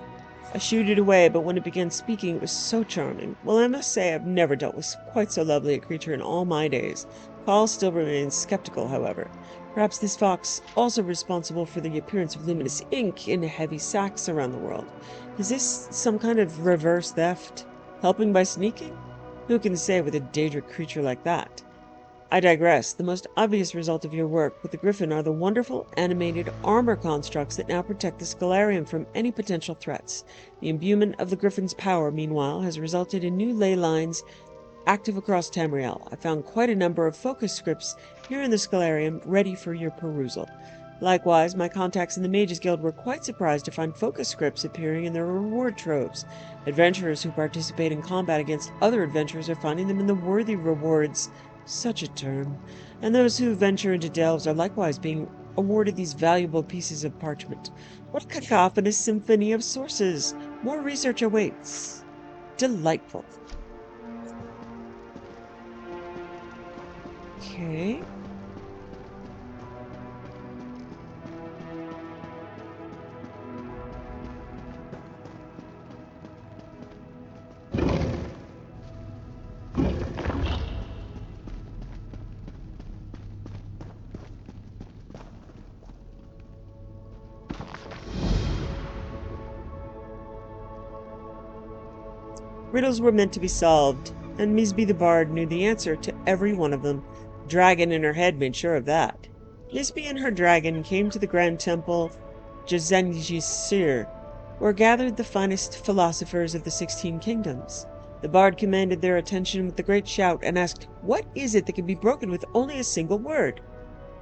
I shooed it away, but when it began speaking, it was so charming. Well, I must say I've never dealt with quite so lovely a creature in all my days. Call still remains skeptical, however. Perhaps this fox also responsible for the appearance of luminous ink in heavy sacks around the world. Is this some kind of reverse theft? Helping by sneaking? Who can say with a Daedric creature like that? I digress. The most obvious result of your work with the Griffon are the wonderful animated armor constructs that now protect the Scholarium from any potential threats. The imbuement of the Griffon's power, meanwhile, has resulted in new ley lines active across Tamriel. I found quite a number of focus scripts here in the Scholarium ready for your perusal. Likewise, my contacts in the Mages Guild were quite surprised to find focus scripts appearing in their reward troves. Adventurers who participate in combat against other adventurers are finding them in the worthy rewards, such a term, and those who venture into delves are likewise being awarded these valuable pieces of parchment. What a cacophonous symphony of sources! More research awaits. Delightful. Okay. Riddles were meant to be solved, and Misby the Bard knew the answer to every one of them. The dragon in her head made sure of that. Misby and her dragon came to the Grand Temple Jazengisir, where gathered the finest philosophers of the 16 kingdoms. The Bard commanded their attention with a great shout and asked, "What is it that can be broken with only a single word?"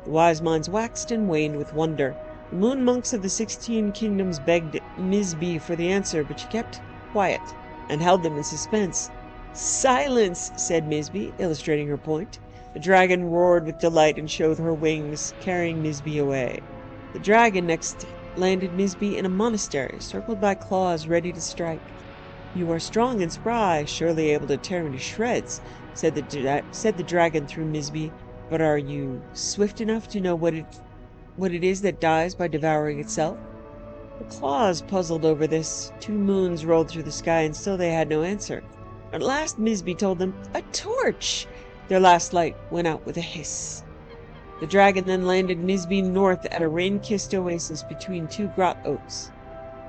The wise minds waxed and waned with wonder. The moon monks of the 16 kingdoms begged Misby for the answer, but she kept quiet and held them in suspense. "Silence," said Misby, illustrating her point. The dragon roared with delight and showed her wings, carrying Misby away. The dragon next landed Misby in a monastery, circled by claws ready to strike. "You are strong and spry, surely able to tear me to shreds," said the dragon through Misby, "but are you swift enough to know what it is that dies by devouring itself?" The claws puzzled over this. 2 moons rolled through the sky, and still they had no answer. At last Misby told them, "A torch!" Their last light went out with a hiss. The dragon then landed Misby north at a rain-kissed oasis between 2 grot oaks.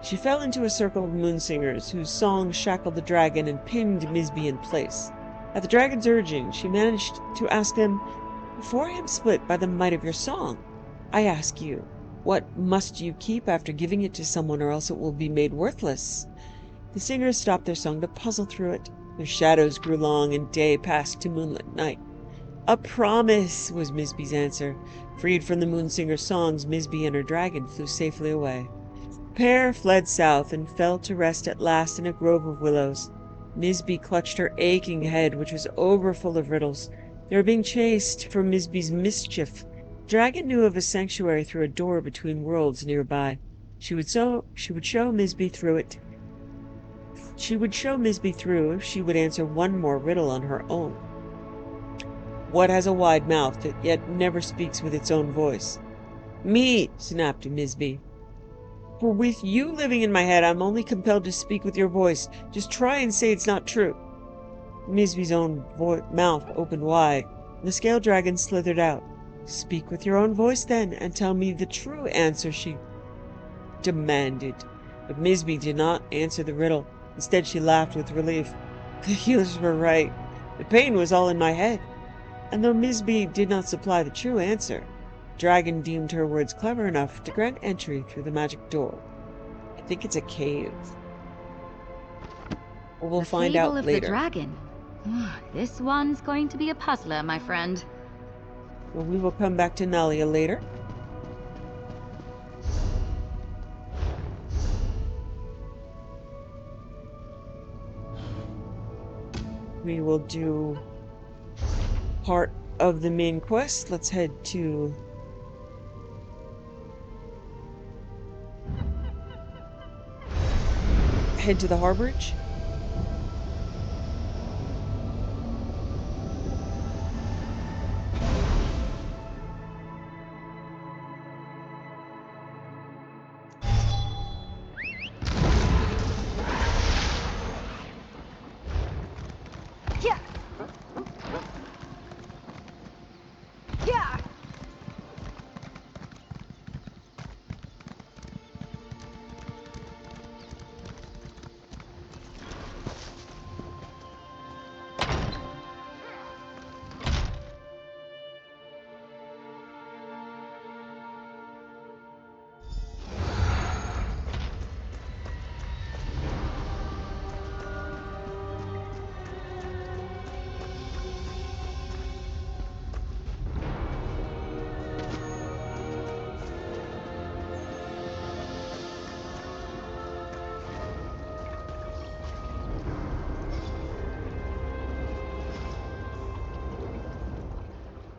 She fell into a circle of moonsingers, whose song shackled the dragon and pinned Misby in place. At the dragon's urging, she managed to ask them, "Before I am split by the might of your song, I ask you, what must you keep after giving it to someone, or else it will be made worthless?" The singers stopped their song to puzzle through it. Their shadows grew long, and day passed to moonlit night. "A promise," was Misby's answer. Freed from the moonsinger's songs, Misby and her dragon flew safely away. The pair fled south and fell to rest at last in a grove of willows. Misby clutched her aching head, which was overfull of riddles. They were being chased for Misby's mischief. The dragon knew of a sanctuary through a door between worlds nearby. She would show Misby through it. She would show Misby through if she would answer one more riddle on her own. What has a wide mouth that yet never speaks with its own voice? "Me," snapped Misby. "For with you living in my head, I'm only compelled to speak with your voice. Just try and say it's not true." Misby's own mouth opened wide, and the scale dragon slithered out. "Speak with your own voice, then, and tell me the true answer," she demanded. But Misby did not answer the riddle. Instead, she laughed with relief. The healers were right. The pain was all in my head. And though Misby did not supply the true answer, the dragon deemed her words clever enough to grant entry through the magic door. I think it's a cave. But we'll find out The Fable of later. the Dragon. This one's going to be a puzzler, my friend. Well, we will come back to Nalia later. We will do part of the main quest. Let's head to head to the harborage? Yeah. Yeah.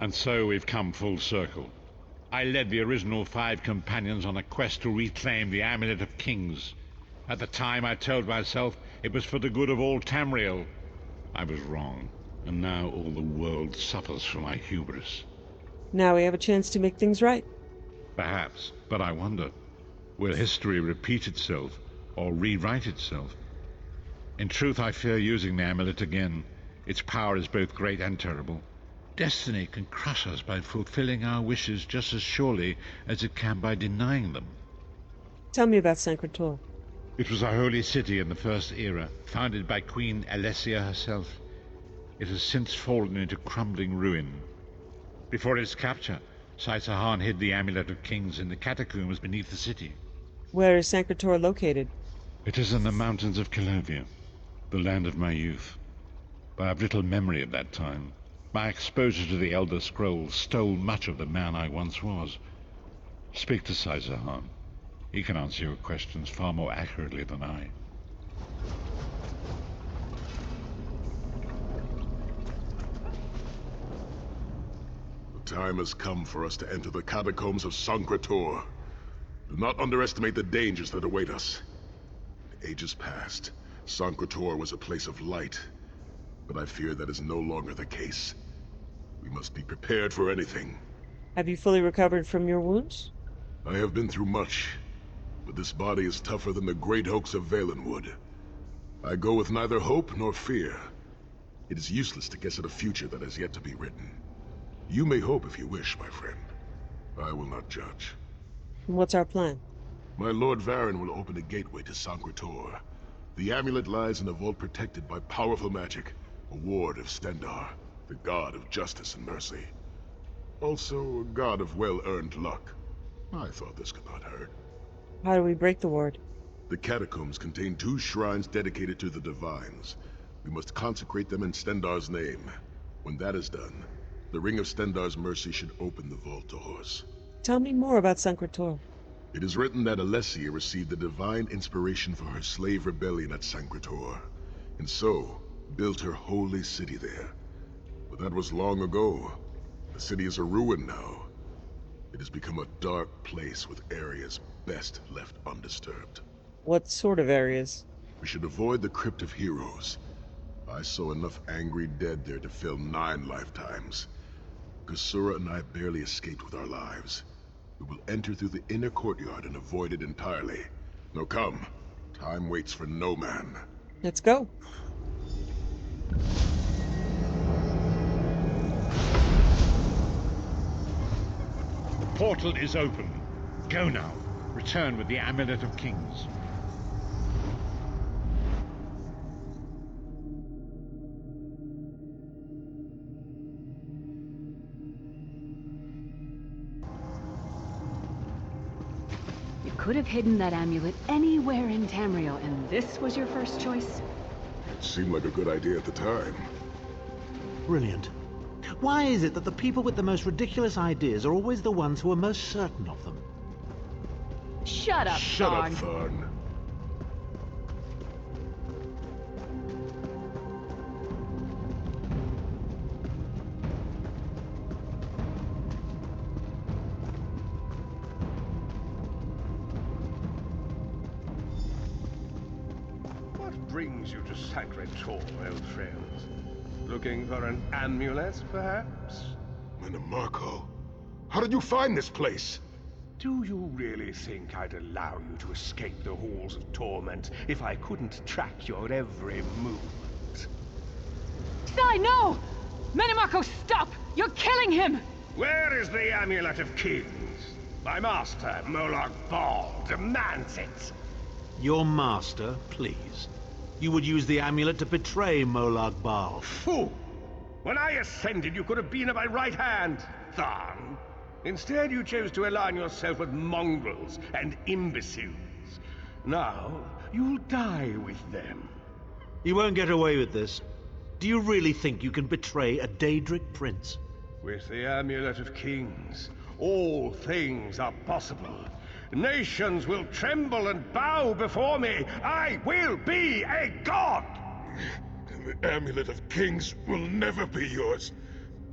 And so we've come full circle. I led the original 5 companions on a quest to reclaim the Amulet of Kings. At the time, I told myself it was for the good of all Tamriel. I was wrong, and now all the world suffers from my hubris. Now we have a chance to make things right. Perhaps, but I wonder, will history repeat itself, or rewrite itself? In truth, I fear using the amulet again. Its power is both great and terrible. Destiny can crush us by fulfilling our wishes just as surely as it can by denying them. Tell me about Sanctum. It was a holy city in the First Era, founded by Queen Alessia herself. It has since fallen into crumbling ruin. Before its capture, Saitsahan hid the Amulet of Kings in the catacombs beneath the city. Where is Sanctum located? It is in the mountains of Calovia, the land of my youth. But I have little memory of that time. My exposure to the Elder Scrolls stole much of the man I once was. Speak to Saitsahan. He can answer your questions far more accurately than I. The time has come for us to enter the catacombs of Sanctum. Do not underestimate the dangers that await us. In ages past, Sanctum was a place of light, but I fear that is no longer the case. We must be prepared for anything. Have you fully recovered from your wounds? I have been through much, but this body is tougher than the great oaks of Valenwood. I go with neither hope nor fear. It is useless to guess at a future that has yet to be written. You may hope if you wish, my friend. I will not judge. What's our plan? My Lord Varen will open a gateway to Sanctum. The amulet lies in a vault protected by powerful magic, a ward of Stendarr, the god of justice and mercy. Also, a god of well-earned luck. I thought this could not hurt. How do we break the ward? The catacombs contain 2 shrines dedicated to the divines. We must consecrate them in Stendarr's name. When that is done, the Ring of Stendarr's mercy should open the vault doors. Tell me more about Sanctum. It is written that Alessia received the divine inspiration for her slave rebellion at Sanctum, and so built her holy city there. But that was long ago. The city is a ruin now. It has become a dark place with areas best left undisturbed. What sort of areas? We should avoid the Crypt of Heroes. I saw enough angry dead there to fill 9 lifetimes. Kusura and I barely escaped with our lives. We will enter through the inner courtyard and avoid it entirely. Now come. Time waits for no man. Let's go. The portal is open. Go now. Return with the Amulet of Kings. You could have hidden that amulet anywhere in Tamriel, and this was your first choice? It seemed like a good idea at the time. Brilliant. Why is it that the people with the most ridiculous ideas are always the ones who are most certain of them? Shut up, Shut up, Thorn. Thorn. brings you to Sanctum, old friends? Looking for an amulet, perhaps? Marco, how did you find this place? Do you really think I'd allow you to escape the halls of torment if I couldn't track your every movement? Sai, no! Marco, stop! You're killing him! Where is the Amulet of Kings? My master, Molag Bal, demands it. Your master, please. You would use the amulet to betray Molag Bal. Fool! When I ascended, you could have been at my right hand, Tharn. Instead, you chose to align yourself with mongrels and imbeciles. Now, you'll die with them. You won't get away with this. Do you really think you can betray a Daedric prince? With the Amulet of Kings, all things are possible. Nations will tremble and bow before me. I will be a god! The Amulet of Kings will never be yours.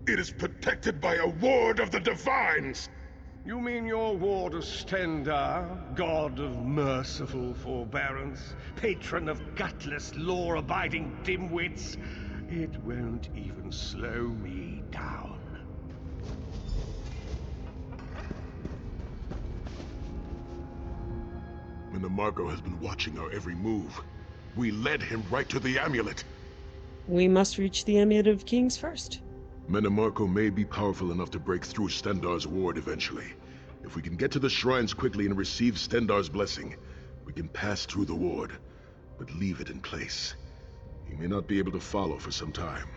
It is protected by a ward of the Divines! You mean your ward of Stendarr, god of merciful forbearance, patron of gutless, law-abiding dimwits? It won't even slow me down. Marco has been watching our every move. We led him right to the amulet. We must reach the Amulet of Kings first. Marco may be powerful enough to break through Stendarr's ward eventually. If we can get to the shrines quickly and receive Stendarr's blessing, we can pass through the ward, but leave it in place. He may not be able to follow for some time.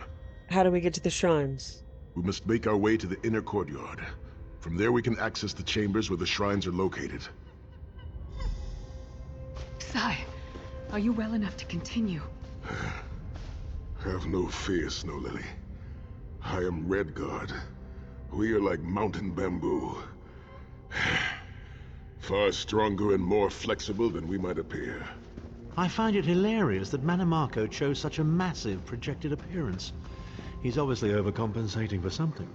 How do we get to the shrines? We must make our way to the inner courtyard. From there we can access the chambers where the shrines are located. Sai, are you well enough to continue? Have no fear, Snow Lily. I am Redguard. We are like mountain bamboo. Far stronger and more flexible than we might appear. I find it hilarious that Marco chose such a massive projected appearance. He's obviously overcompensating for something.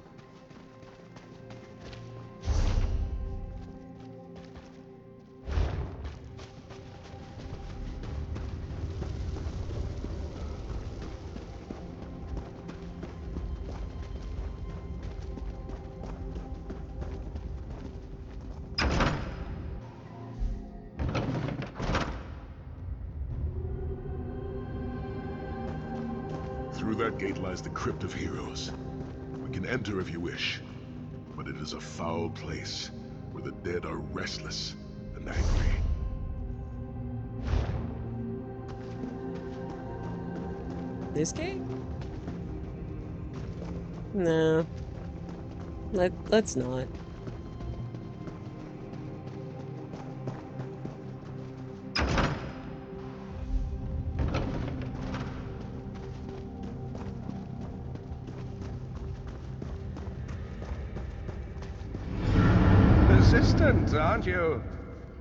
Through that gate lies the Crypt of Heroes. We can enter if you wish, but it is a foul place where the dead are restless and angry. This gate? No. Let's not. Persistent, aren't you?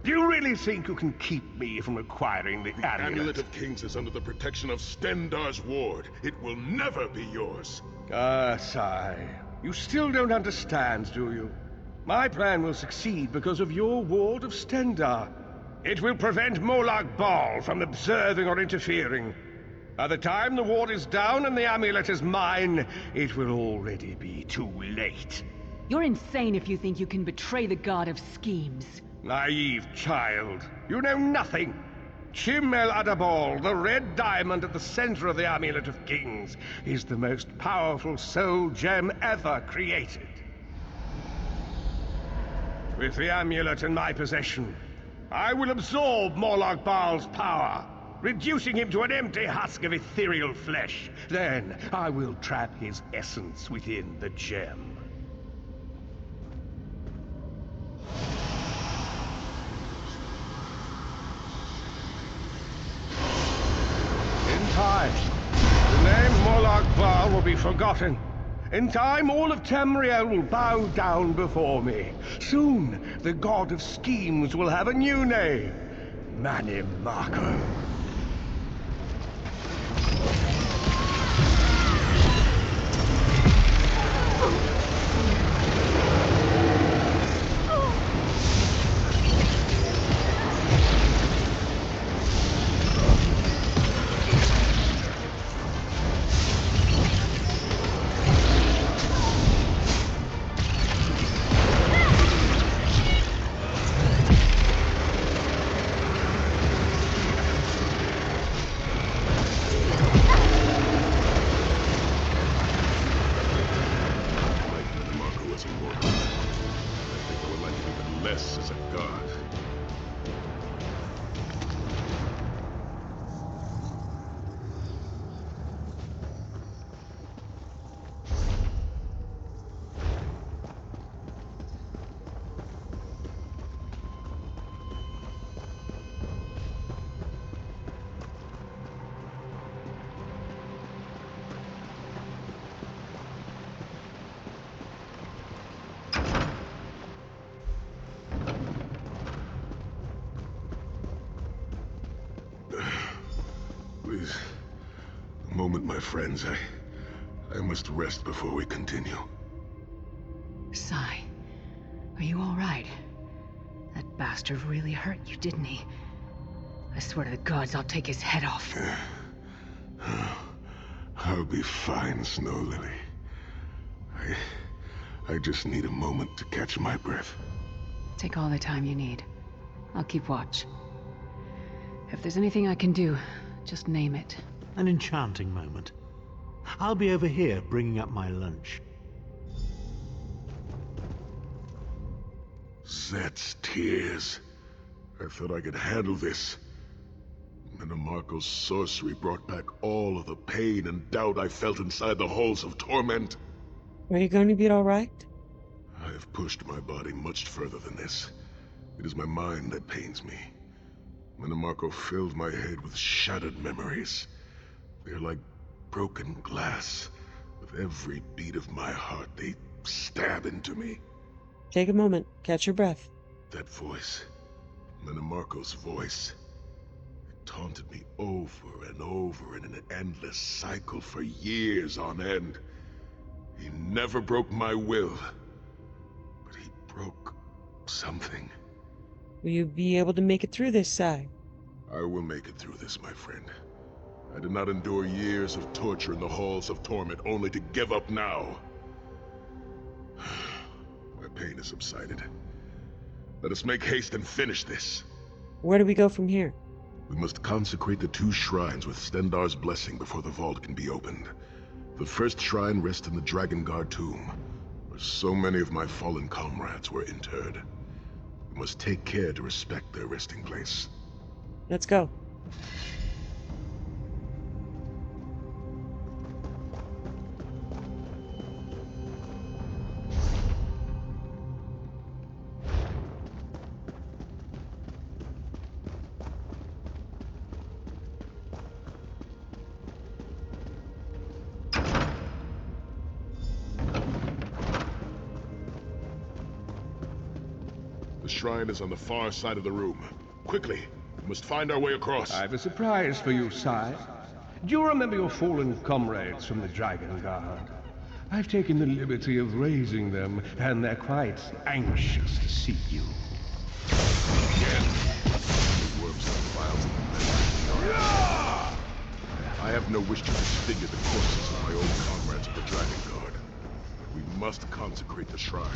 Do you really think you can keep me from acquiring the amulet? The Amulet of Kings is under the protection of Stendarr's ward. It will never be yours. Ah, Sai. You still don't understand, do you? My plan will succeed because of your ward of Stendarr. It will prevent Molag Bal from observing or interfering. By the time the ward is down and the amulet is mine, it will already be too late. You're insane if you think you can betray the god of schemes. Naive child. You know nothing. Chim El Adabal, the red diamond at the center of the Amulet of Kings, is the most powerful soul gem ever created. With the amulet in my possession, I will absorb Molag Bal's power, reducing him to an empty husk of ethereal flesh. Then I will trap his essence within the gem. In time, the name Molag Bal will be forgotten. In time, all of Tamriel will bow down before me. Soon, the god of schemes will have a new name. Marco. less as a god. Please, a moment, my friends. I must rest before we continue. Sai, are you all right? That bastard really hurt you, didn't he? I swear to the gods, I'll take his head off. I'll be fine, Snow Lily. I just need a moment to catch my breath. Take all the time you need. I'll keep watch. If there's anything I can do, just name it. An enchanting moment. I'll be over here bringing up my lunch. Zet's tears. I thought I could handle this. Minimarco's sorcery brought back all of the pain and doubt I felt inside the halls of torment. Are you going to be all right? I have pushed my body much further than this. It is my mind that pains me. Minimarco filled my head with shattered memories. They're like broken glass. With every beat of my heart, they stab into me. Take a moment. Catch your breath. That voice, Minimarco's voice, it taunted me over and over in an endless cycle for years on end. He never broke my will, but he broke something. Will you be able to make it through this, Sai? I will make it through this, my friend. I did not endure years of torture in the halls of torment only to give up now. My pain has subsided. Let us make haste and finish this. Where do we go from here? We must consecrate the 2 shrines with Stendarr's blessing before the vault can be opened. The first shrine rests in the Dragon Guard tomb, where so many of my fallen comrades were interred. We must take care to respect their resting place. Let's go. The shrine is on the far side of the room. Quickly, we must find our way across. I've a surprise for you, Sai. Do you remember your fallen comrades from the Dragon Guard? I've taken the liberty of raising them, and they're quite anxious to see you. Again? The worms that files in the memory. I have no wish to disfigure the corpses of my old comrades of the Dragon Guard. We must consecrate the shrine.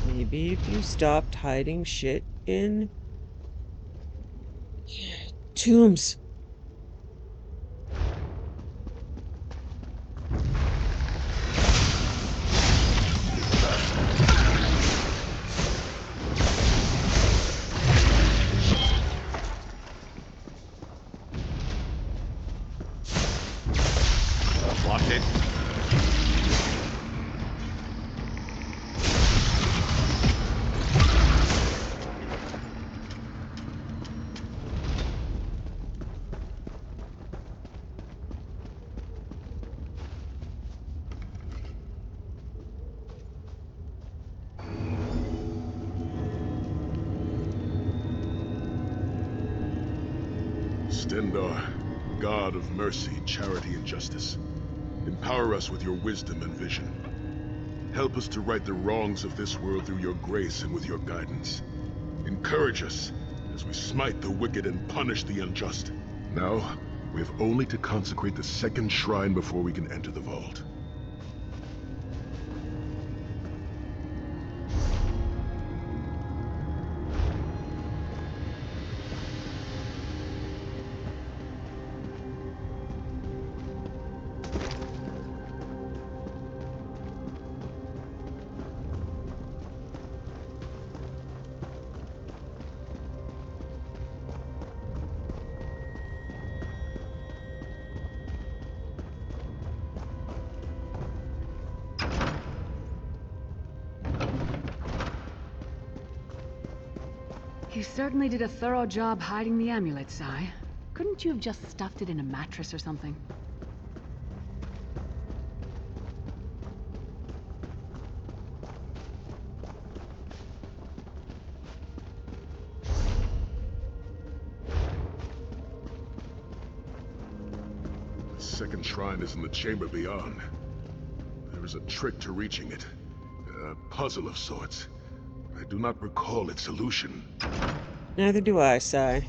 Maybe if you stopped hiding shit in tombs. Block it. Stendarr, God of mercy, charity, and justice, empower us with your wisdom and vision. Help us to right the wrongs of this world through your grace and with your guidance. Encourage us as we smite the wicked and punish the unjust. Now, we have only to consecrate the second shrine before we can enter the vault. You certainly did a thorough job hiding the amulet, Sai. Couldn't you have just stuffed it in a mattress or something? The second shrine is in the chamber beyond. There is a trick to reaching it. A puzzle of sorts. I do not recall its solution. Neither do I, Sai.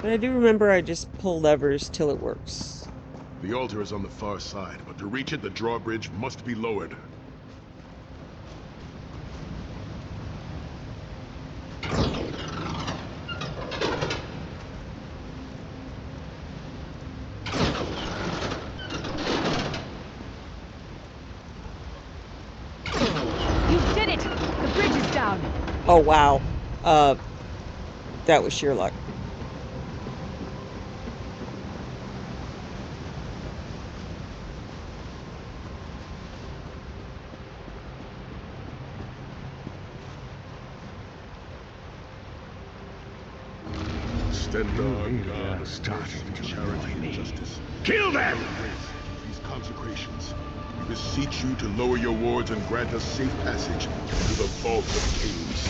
But I do remember I just pull levers till it works. The altar is on the far side, but to reach it, the drawbridge must be lowered. You did it! The bridge is down! Oh, wow. That was sheer luck. Stendar, God of starting charity and justice. Kill them! These consecrations. We beseech you to lower your wards and grant us safe passage to the vault of kings.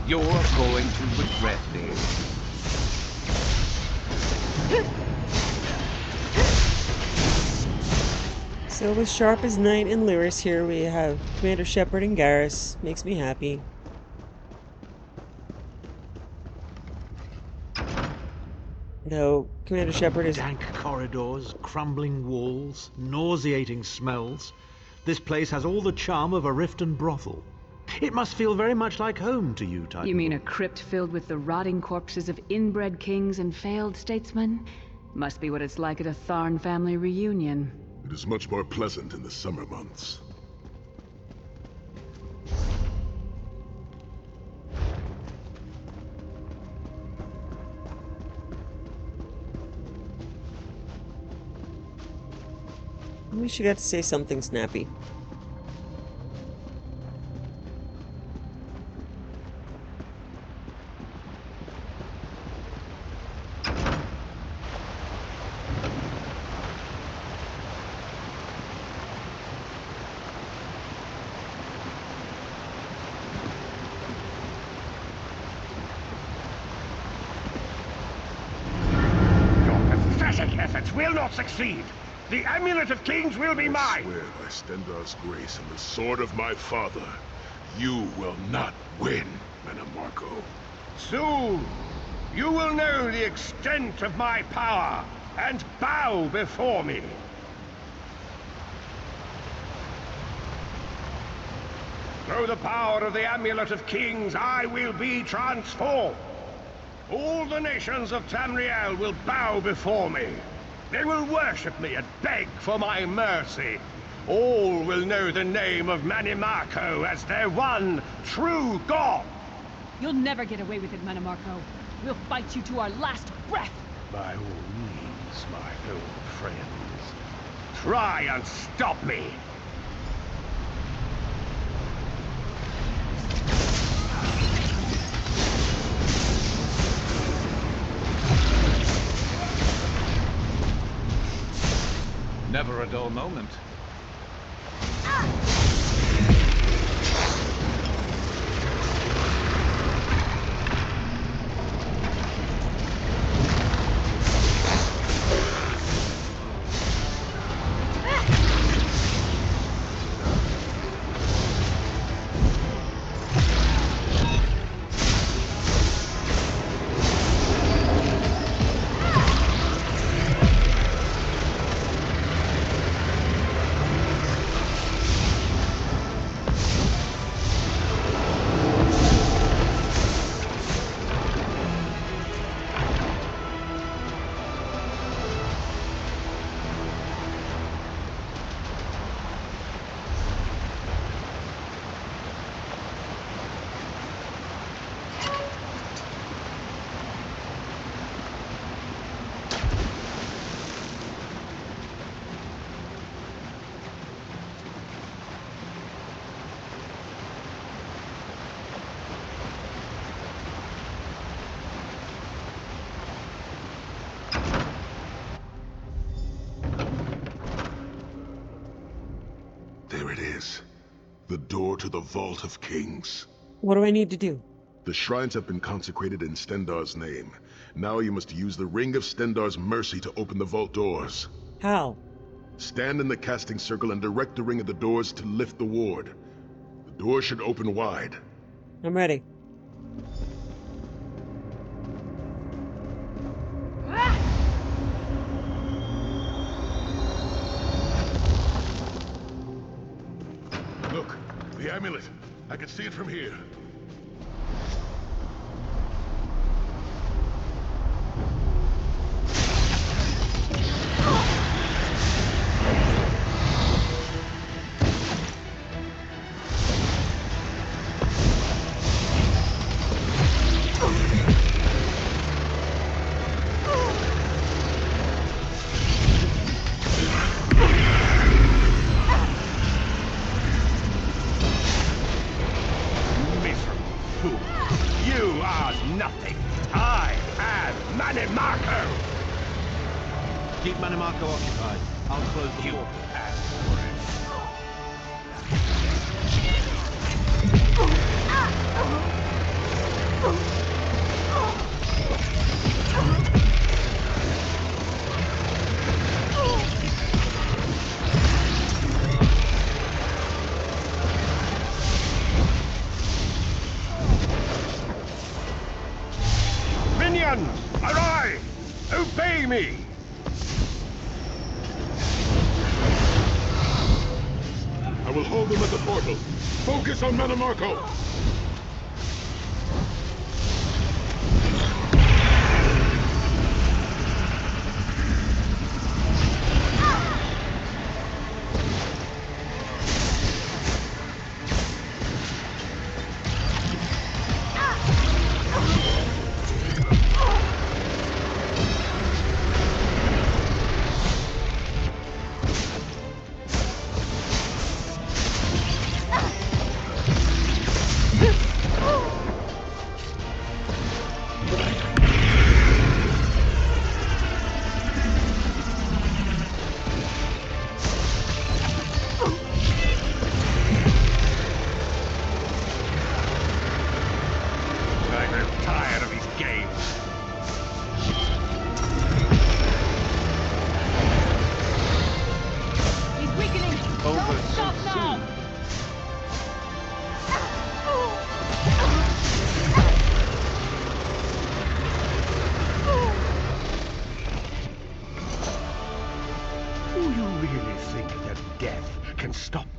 You're going to regret this. So with Sharp as Knight and Lyris here, we have Commander Shepard and Garrus. Makes me happy. No, Commander Shepard is... Dank corridors, crumbling walls, nauseating smells. This place has all the charm of a Riften brothel. It must feel very much like home to you, Titan. You mean a crypt filled with the rotting corpses of inbred kings and failed statesmen? Must be what it's like at a Tharn family reunion. It is much more pleasant in the summer months. I wish you got to say something snappy. Pathetic efforts will not succeed. The Amulet of Kings will be I mine. swear by Stendar's grace and the sword of my father, you will not win, Menamarco. Soon, you will know the extent of my power and bow before me. Through the power of the Amulet of Kings, I will be transformed. All the nations of Tamriel will bow before me. They will worship me and beg for my mercy. All will know the name of Manimarco as their one true god. You'll never get away with it, Manimarco. We'll fight you to our last breath. By all means, my old friends. Try and stop me. Never a dull moment. The door to the Vault of Kings. What do I need to do? The shrines have been consecrated in Stendarr's name. Now you must use the Ring of Stendarr's mercy to open the vault doors. How? Stand in the casting circle and direct the ring of the doors to lift the ward. The door should open wide. I'm ready. Look, the amulet. I can see it from here. Keep Manimarco occupied. I'll close the portal. Minions, arise! Obey me! I will hold them at the portal. Focus on Manimarco!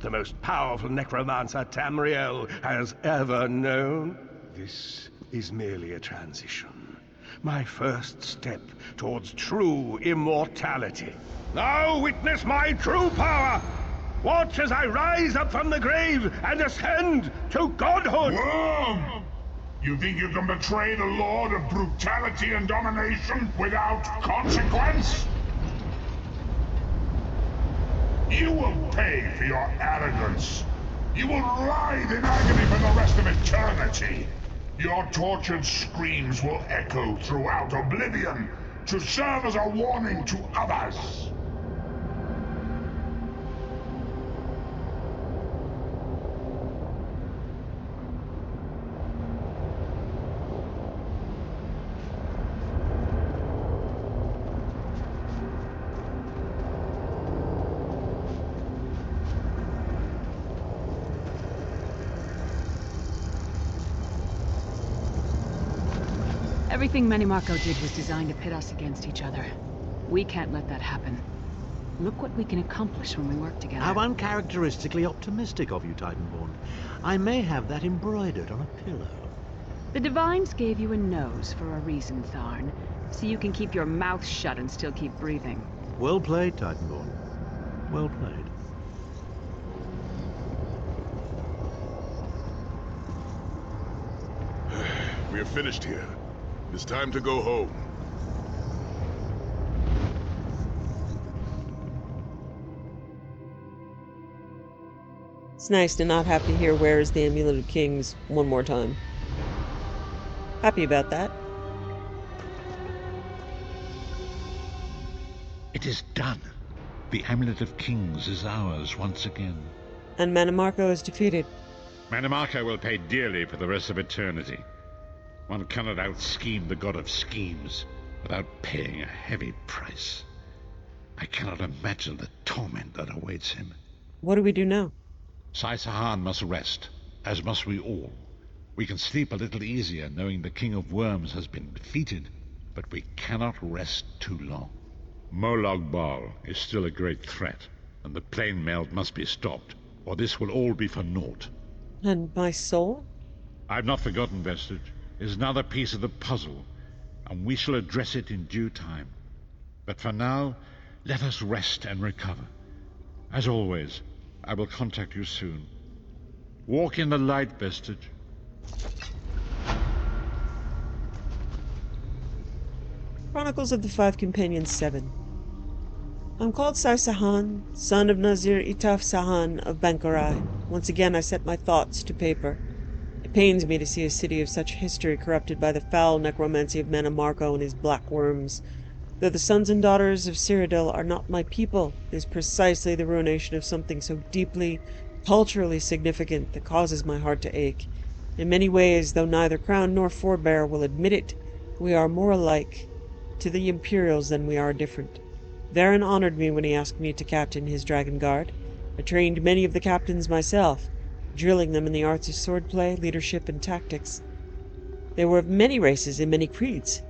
The most powerful necromancer Tamriel has ever known. This is merely a transition. My first step towards true immortality. Now witness my true power! Watch as I rise up from the grave and ascend to godhood! Worm! You think you can betray the Lord of brutality and domination without consequence? You will pay for your arrogance. You will writhe in agony for the rest of eternity. Your tortured screams will echo throughout oblivion to serve as a warning to others. Everything Manimarco did was designed to pit us against each other. We can't let that happen. Look what we can accomplish when we work together. How uncharacteristically optimistic of you, Titanborn. I may have that embroidered on a pillow. The Divines gave you a nose for a reason, Tharn. So you can keep your mouth shut and still keep breathing. Well played, Titanborn. Well played. We are finished here. It's time to go home. It's nice to not have to hear "Where is the Amulet of Kings" one more time. Happy about that. It is done. The Amulet of Kings is ours once again. And Manimarco is defeated. Manimarco will pay dearly for the rest of eternity. One cannot out-scheme the god of schemes without paying a heavy price. I cannot imagine the torment that awaits him. What do we do now? Sai Sahan must rest, as must we all. We can sleep a little easier knowing the King of Worms has been defeated, but we cannot rest too long. Molag Bal is still a great threat, and the plane meld must be stopped, or this will all be for naught. And my soul? I've not forgotten, Vestige. It is another piece of the puzzle, and we shall address it in due time. But for now, let us rest and recover. As always, I will contact you soon. Walk in the light, Vestige. Chronicles of the Five Companions 7. I'm called Sai Sahan, son of Nazir Itaf Sahan of Bankarai. Once again I set my thoughts to paper. It pains me to see a city of such history corrupted by the foul necromancy of Manimarco and his black worms. Though the sons and daughters of Cyrodiil are not my people, it is precisely the ruination of something so deeply, culturally significant that causes my heart to ache. In many ways, though neither crown nor forebear will admit it, we are more alike to the Imperials than we are different. Varen honored me when he asked me to captain his dragon guard. I trained many of the captains myself, drilling them in the arts of swordplay, leadership, and tactics. They were of many races and many creeds.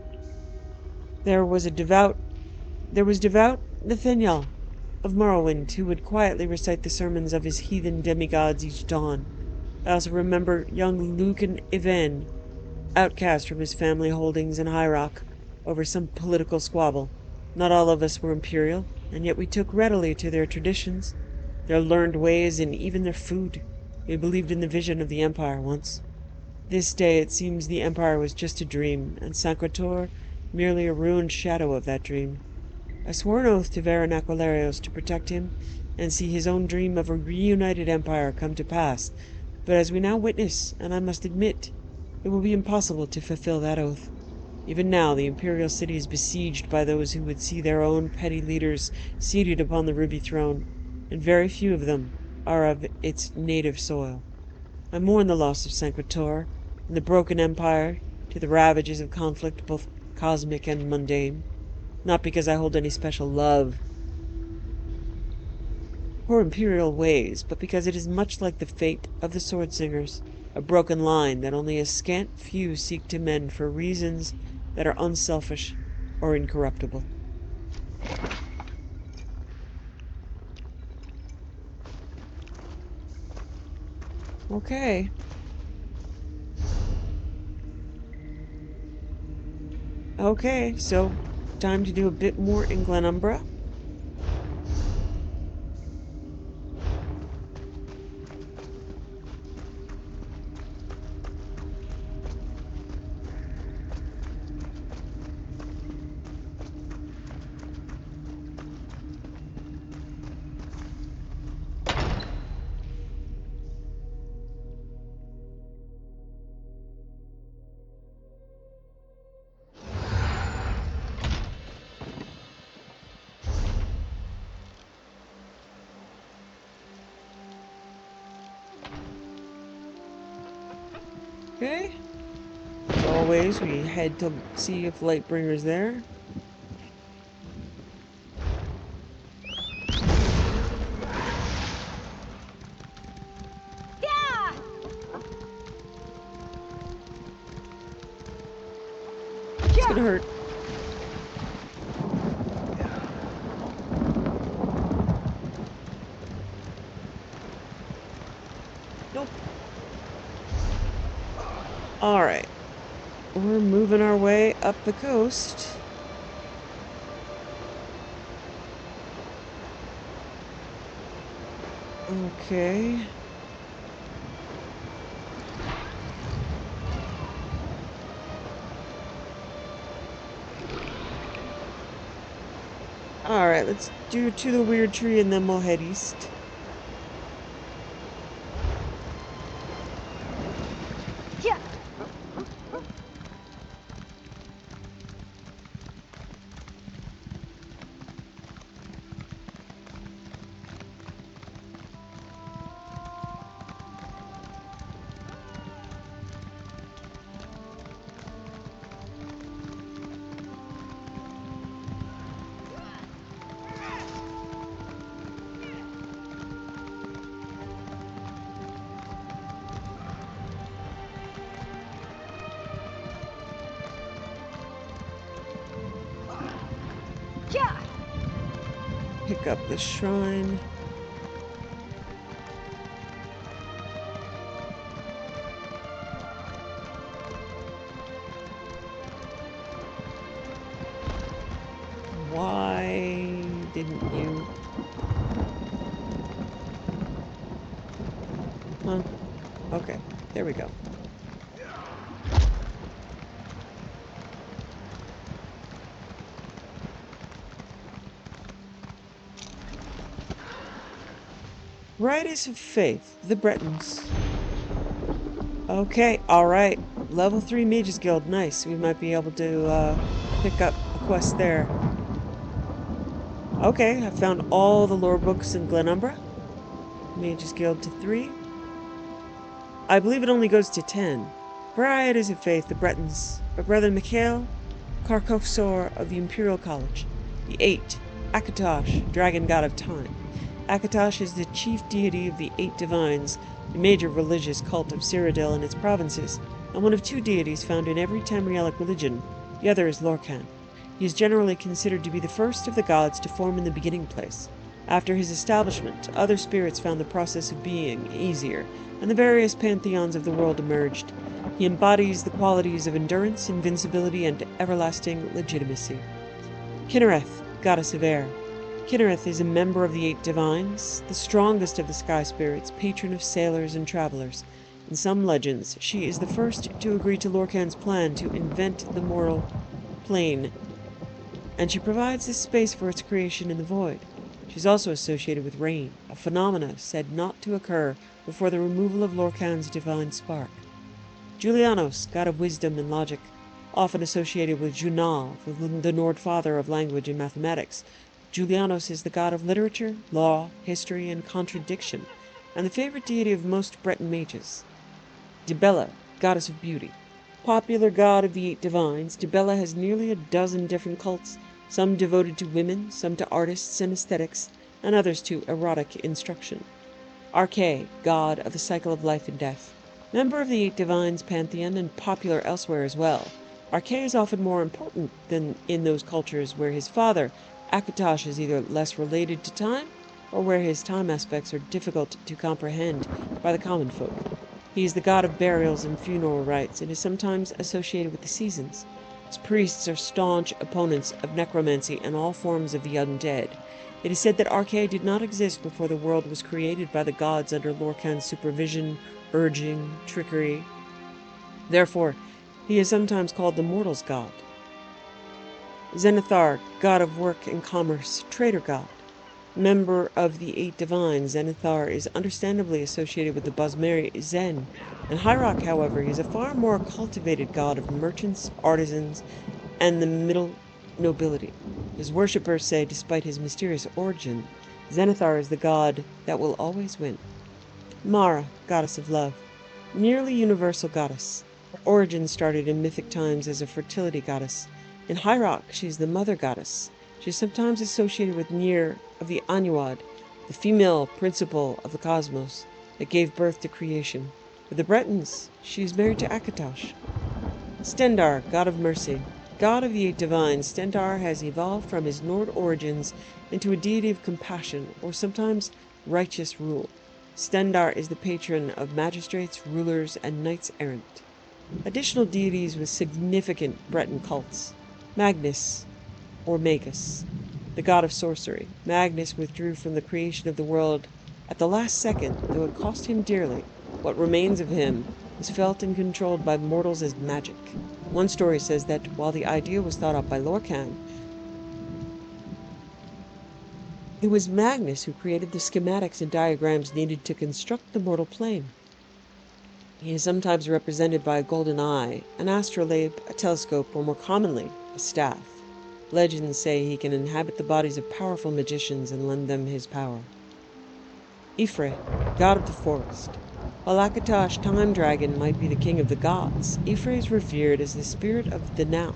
There was devout Nathaniel of Morrowind who would quietly recite the sermons of his heathen demigods each dawn. I also remember young Lucan Ivan, outcast from his family holdings in High Rock over some political squabble. Not all of us were imperial, and yet we took readily to their traditions, their learned ways, and even their food. We believed in the vision of the Empire once. This day it seems the Empire was just a dream, and Sanctum merely a ruined shadow of that dream. I swore an oath to Varen Aquilarios to protect him and see his own dream of a reunited Empire come to pass, but as we now witness, and I must admit, it will be impossible to fulfill that oath. Even now the Imperial city is besieged by those who would see their own petty leaders seated upon the ruby throne, and very few of them are of its native soil. I mourn the loss of Sanctum and the broken empire to the ravages of conflict both cosmic and mundane, not because I hold any special love for imperial ways, but because it is much like the fate of the sword singers, a broken line that only a scant few seek to mend for reasons that are unselfish or incorruptible. Okay. Okay, so time to do a bit more in Glenumbra. Okay. As always, we head to see if Lightbringer's there. Yeah! It's gonna hurt. Nope. Alright. We're moving our way up the coast. Okay. Alright, let's do To the Weird Tree and then we'll head east. Yeah. Pick up the shrine. Why didn't you? Huh? Okay, there we go. Rites of Faith, the Bretons. Okay, alright. Level 3 Mages Guild, nice. We might be able to pick up a quest there. Okay, I found all the lore books in Glenumbra. Mages Guild to 3. I believe it only goes to 10. Varieties of Faith, the Bretons. My brother Mikhail, Carcophsor of the Imperial College. The 8. Akatosh, Dragon God of Time. Akatosh is the chief deity of the 8 Divines, the major religious cult of Cyrodiil and its provinces, and one of 2 deities found in every Tamrielic religion. The other is Lorkhan. He is generally considered to be the first of the gods to form in the beginning place. After his establishment, other spirits found the process of being easier, and the various pantheons of the world emerged. He embodies the qualities of endurance, invincibility, and everlasting legitimacy. Kinnereth, goddess of air. Kinnereth is a member of the 8 Divines, the strongest of the sky spirits, patron of sailors and travelers. In some legends, she is the first to agree to Lorkhan's plan to invent the mortal plane, and she provides the space for its creation in the void. She is also associated with rain, a phenomena said not to occur before the removal of Lorkhan's divine spark. Julianos, god of wisdom and logic, often associated with Junal, the Nord father of language and mathematics. Julianos is the god of literature, law, history, and contradiction, and the favorite deity of most Breton mages. Dibella, goddess of beauty. Popular god of the 8 Divines, Dibella has nearly a dozen different cults, some devoted to women, some to artists and aesthetics, and others to erotic instruction. Arche, god of the cycle of life and death. Member of the 8 Divines pantheon and popular elsewhere as well. Arche is often more important than in those cultures where his father, Akatosh, is either less related to time, or where his time aspects are difficult to comprehend by the common folk. He is the god of burials and funeral rites, and is sometimes associated with the seasons. His priests are staunch opponents of necromancy and all forms of the undead. It is said that Arche did not exist before the world was created by the gods under Lorkhan's supervision, urging, trickery. Therefore, he is sometimes called the mortal's god. Zenithar, god of work and commerce, trader god. Member of the 8 Divines, Zenithar is understandably associated with the Bosmeri Zen. In Hyrok, however, he is a far more cultivated god of merchants, artisans, and the middle nobility. His worshippers say, despite his mysterious origin, Zenithar is the god that will always win. Mara, goddess of love. Nearly universal goddess. Her origin started in mythic times as a fertility goddess. In Hyrok, she is the mother goddess. She is sometimes associated with Nyr of the Anuad, the female principle of the cosmos that gave birth to creation. For the Bretons, she is married to Akatosh. Stendarr, god of mercy. God of the 8 Divines, Stendarr has evolved from his Nord origins into a deity of compassion, or sometimes righteous rule. Stendarr is the patron of magistrates, rulers, and knights errant. Additional deities with significant Breton cults. Magnus, or Magus, the god of sorcery. Magnus withdrew from the creation of the world at the last second, though it cost him dearly. What remains of him is felt and controlled by mortals as magic. One story says that while the idea was thought up by Lorkhan, it was Magnus who created the schematics and diagrams needed to construct the mortal plane. He is sometimes represented by a golden eye, an astrolabe, a telescope, or more commonly, a staff. Legends say he can inhabit the bodies of powerful magicians and lend them his power. Ifre, god of the forest. While Akatosh, time dragon, might be the king of the gods, Ifre is revered as the spirit of the now.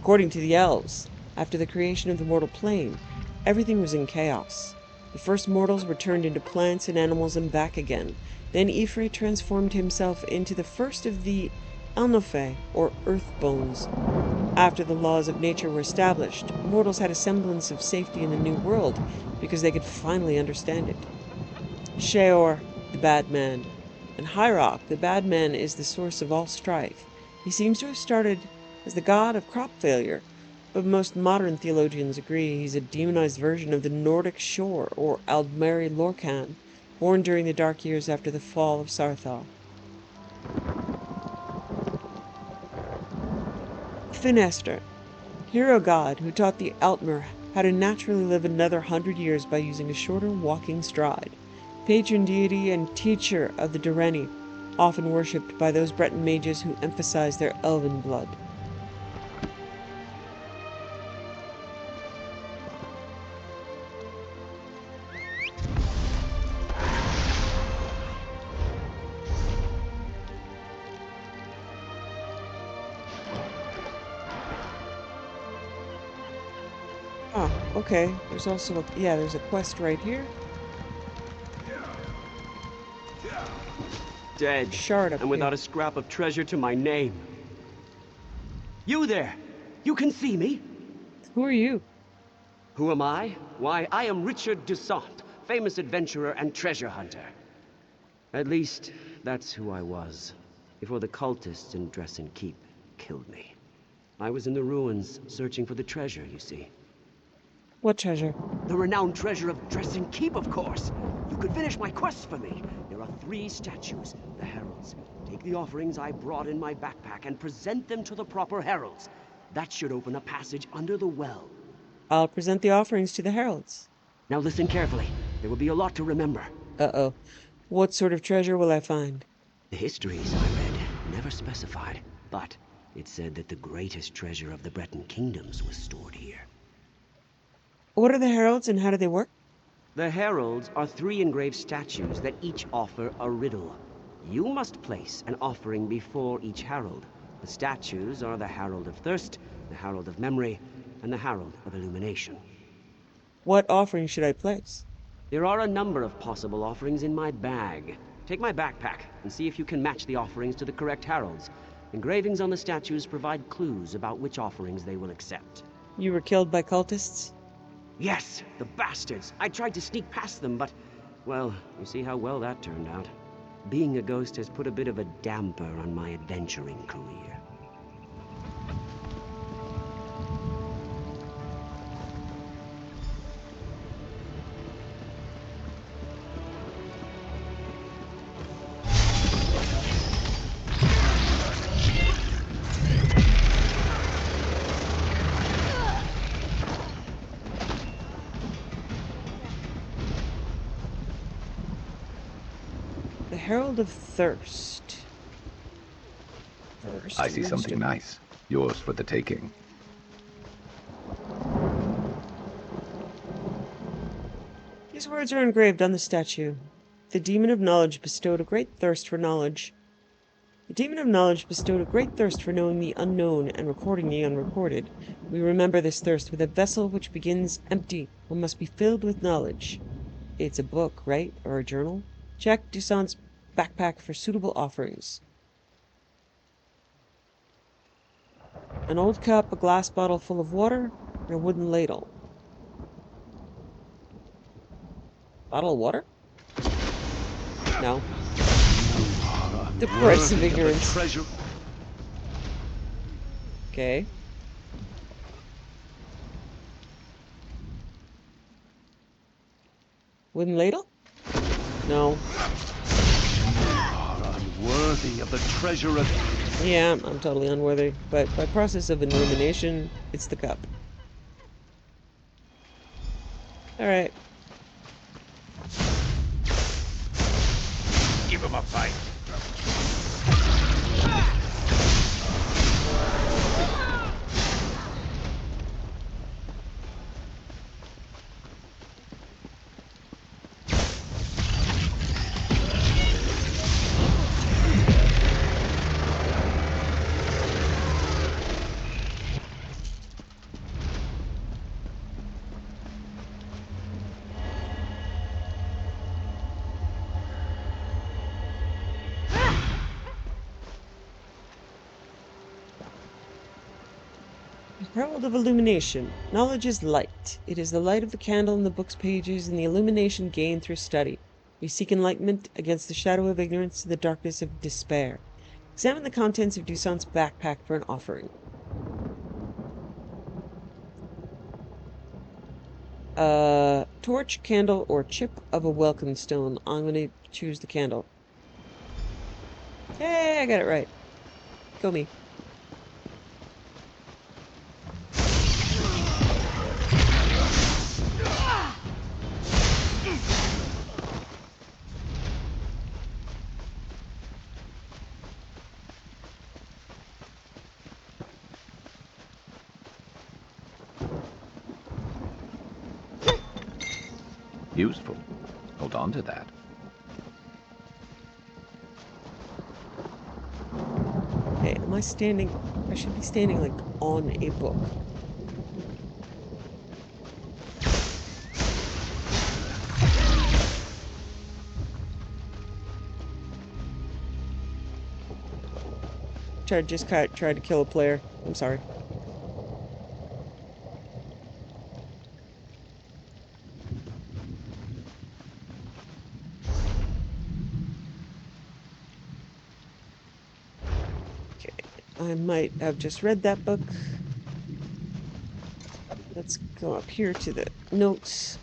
According to the elves, after the creation of the mortal plane, everything was in chaos. The first mortals were turned into plants and animals and back again. Then Ifre transformed himself into the first of the Elnophe, or earth bones. After the laws of nature were established, mortals had a semblance of safety in the new world because they could finally understand it. Sheor, the bad man, and Hyrok, the bad man, is the source of all strife. He seems to have started as the god of crop failure, but most modern theologians agree he's a demonized version of the Nordic Shor, or Aldmeri Lorcan, born during the dark years after the fall of Sarthal. Finester, hero god who taught the Altmer how to naturally live another 100 years by using a shorter walking stride. Patron deity and teacher of the Dureni, often worshipped by those Breton mages who emphasize their elven blood. Oh, okay. There's also there's a quest right here. Dead, Shard up and without here. a scrap of treasure to my name. You there! You can see me? Who are you? Who am I? Why, I am Richard Dusant, famous adventurer and treasure hunter. At least, that's who I was, before the cultists in Dress and Keep killed me. I was in the ruins, searching for the treasure, you see. What treasure? The renowned treasure of Dress and Keep, of course! You could finish my quest for me. There are 3 statues, the heralds. Take the offerings I brought in my backpack and present them to the proper heralds. That should open a passage under the well. I'll present the offerings to the heralds. Now listen carefully. There will be a lot to remember. Uh-oh. What sort of treasure will I find? The histories I read never specified, but it said that the greatest treasure of the Breton kingdoms was stored here. What are the heralds and how do they work? The heralds are 3 engraved statues that each offer a riddle. You must place an offering before each herald. The statues are the Herald of Thirst, the Herald of Memory, and the Herald of Illumination. What offering should I place? There are a number of possible offerings in my bag. Take my backpack and see if you can match the offerings to the correct heralds. Engravings on the statues provide clues about which offerings they will accept. You were killed by cultists? Yes, the bastards! I tried to sneak past them, but, well, you see how well that turned out. Being a ghost has put a bit of a damper on my adventuring career. The Herald of Thirst. I see something nice. Yours for the taking. These words are engraved on the statue. The demon of knowledge bestowed a great thirst for knowledge. The demon of knowledge bestowed a great thirst for knowing the unknown and recording the unrecorded. We remember this thirst with a vessel which begins empty and must be filled with knowledge. It's a book, right? Or a journal? Check Dusant's backpack for suitable offerings. An old cup, a glass bottle full of water, and a wooden ladle. Bottle of water? No. The price of ignorance. Okay. Wooden ladle? No. Unworthy of the treasure of... Yeah, I'm totally unworthy, but by process of elimination, it's the cup. Alright. Give him a fight. Herald of Illumination. Knowledge is light. It is the light of the candle in the book's pages and the illumination gained through study. We seek enlightenment against the shadow of ignorance and the darkness of despair. Examine the contents of Dusant's backpack for an offering. Torch, candle, or chip of a welcome stone. I'm going to choose the candle. Hey, I got it right. Go me. Useful. Hold on to that. Okay, am I standing? I should be standing like on a book. Tried to kill a player. I'm sorry. I might have just read that book. Let's go up here to the notes.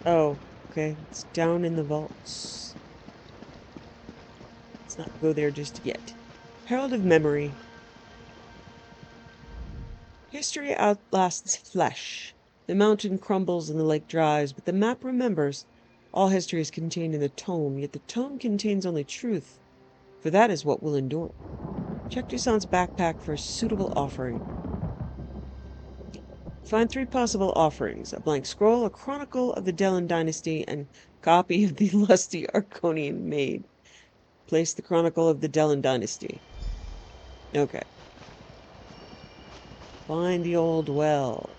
Oh, okay. It's down in the vaults. Let's not go there just yet. Herald of Memory. History outlasts flesh. The mountain crumbles and the lake dries, but the map remembers. All history is contained in the tome, yet the tome contains only truth, for that is what will endure. Check Dusant's backpack for a suitable offering. Find 3 possible offerings: a blank scroll, a chronicle of the Delan dynasty, and copy of the lusty Arconian maid. Place the chronicle of the Delan dynasty. Okay. Find the old well.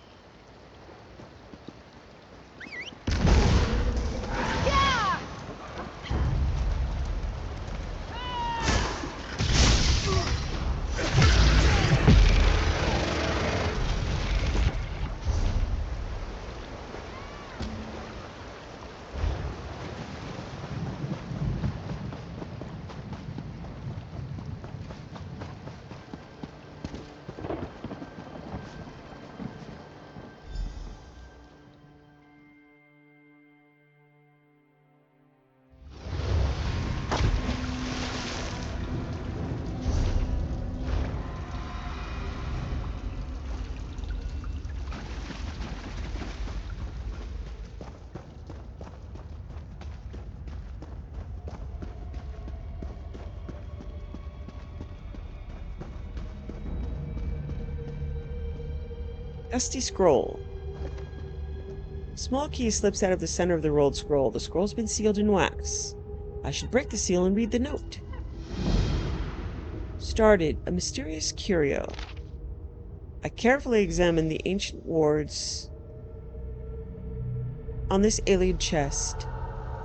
Dusty scroll. Small key slips out of the center of the rolled scroll. The scroll's been sealed in wax. I should break the seal and read the note. Started, a mysterious curio. I carefully examined the ancient wards on this alien chest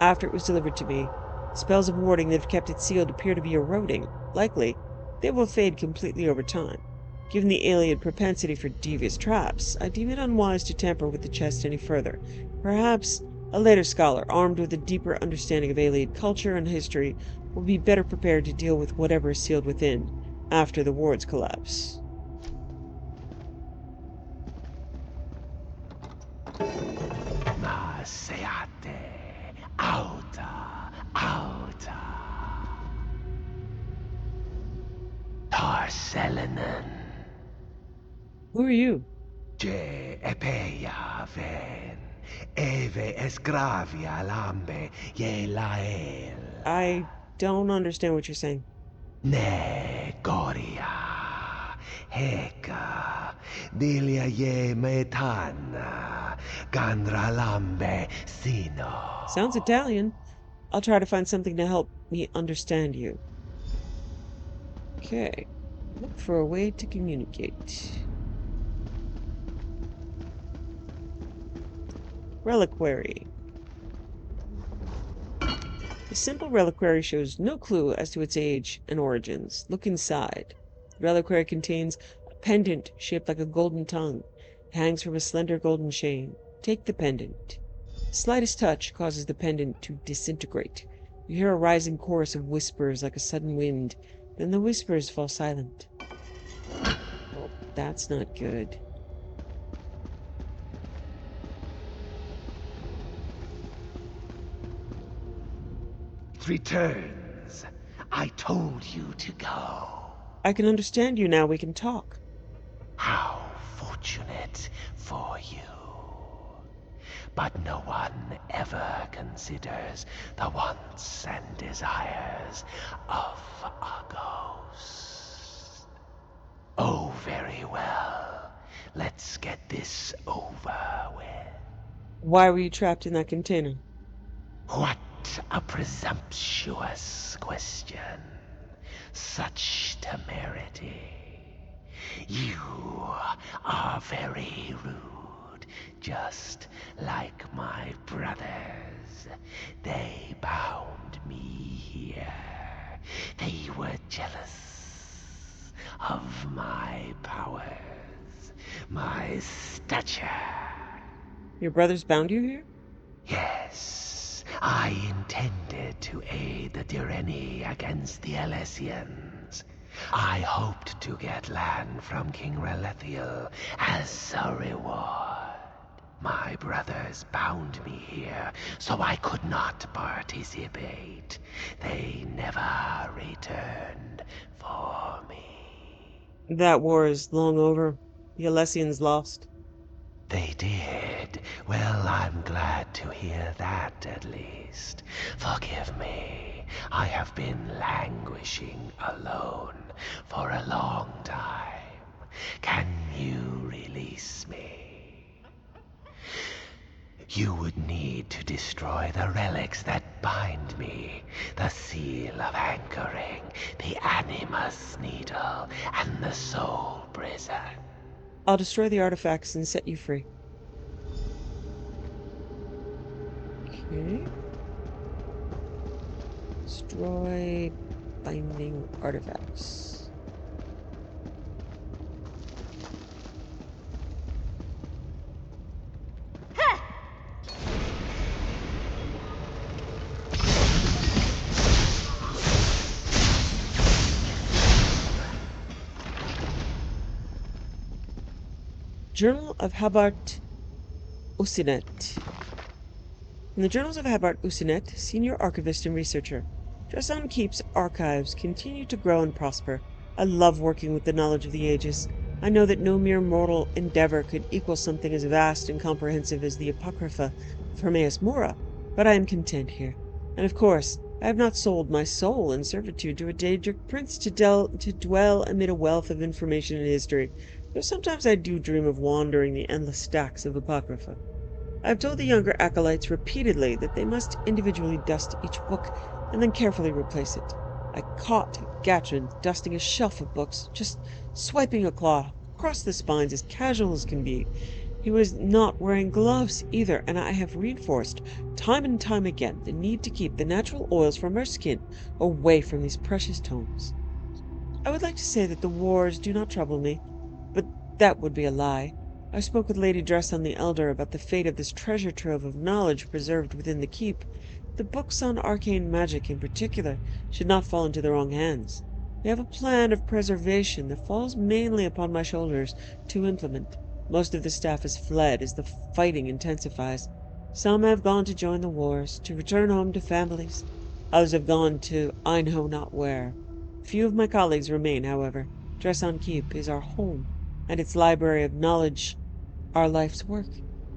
after it was delivered to me. Spells of warding that have kept it sealed appear to be eroding. Likely, they will fade completely over time. Given the alien propensity for devious traps, I deem it unwise to tamper with the chest any further. Perhaps a later scholar, armed with a deeper understanding of alien culture and history, will be better prepared to deal with whatever is sealed within after the wards collapse. Seate, auta, auta. Tarselinen. Who are you? Je epeia ven, eve esgravia lambe ye lael. I don't understand what you're saying. Ne goria, heka, Dilia ye metana, gandralambe sino. Sounds Italian. I'll try to find something to help me understand you. Okay. Look for a way to communicate. Reliquary. The simple reliquary shows no clue as to its age and origins. Look inside. The reliquary contains a pendant shaped like a golden tongue. It hangs from a slender golden chain. Take the pendant. The slightest touch causes the pendant to disintegrate. You hear a rising chorus of whispers like a sudden wind. Then the whispers fall silent. Well, that's not good. Returns. I told you to go. I can understand you now. We can talk. How fortunate for you. But no one ever considers the wants and desires of a ghost. Oh, very well. Let's get this over with. Why were you trapped in that container? What a presumptuous question. Such temerity. You are very rude, just like my brothers. They bound me here. They were jealous of my powers, my stature. Your brothers bound you here? Yes, I intended to aid the Direni against the Alessians. I hoped to get land from King Relethiel as a reward. My brothers bound me here, so I could not participate. They never returned for me. That war is long over. The Alessians lost. They did. Well, I'm glad to hear that, at least. Forgive me. I have been languishing alone for a long time. Can you release me? You would need to destroy the relics that bind me. The seal of anchoring, the animus needle, and the soul prison. I'll destroy the artifacts and set you free. Okay. Destroy binding artifacts. Journal of Habart Usinet. In the Journals of Habart Usinet, senior archivist and researcher, Dresson Keep's archives continue to grow and prosper. I love working with the knowledge of the ages. I know that no mere mortal endeavor could equal something as vast and comprehensive as the Apocrypha of Hermaeus Mora, but I am content here. And of course, I have not sold my soul in servitude to a Daedric prince to dwell amid a wealth of information and history, though sometimes I do dream of wandering the endless stacks of Apocrypha. I have told the younger acolytes repeatedly that they must individually dust each book and then carefully replace it. I caught Gatrin dusting a shelf of books, just swiping a claw across the spines as casual as can be. He was not wearing gloves either, and I have reinforced time and time again the need to keep the natural oils from our skin away from these precious tomes. I would like to say that the wars do not trouble me, but that would be a lie. I spoke with Lady Dresson the Elder about the fate of this treasure trove of knowledge preserved within the keep. The books on arcane magic in particular should not fall into the wrong hands. We have a plan of preservation that falls mainly upon my shoulders to implement. Most of the staff has fled as the fighting intensifies. Some have gone to join the wars, to return home to families. Others have gone to I know not where. Few of my colleagues remain, however. Dresson Keep is our home, and its library of knowledge our life's work.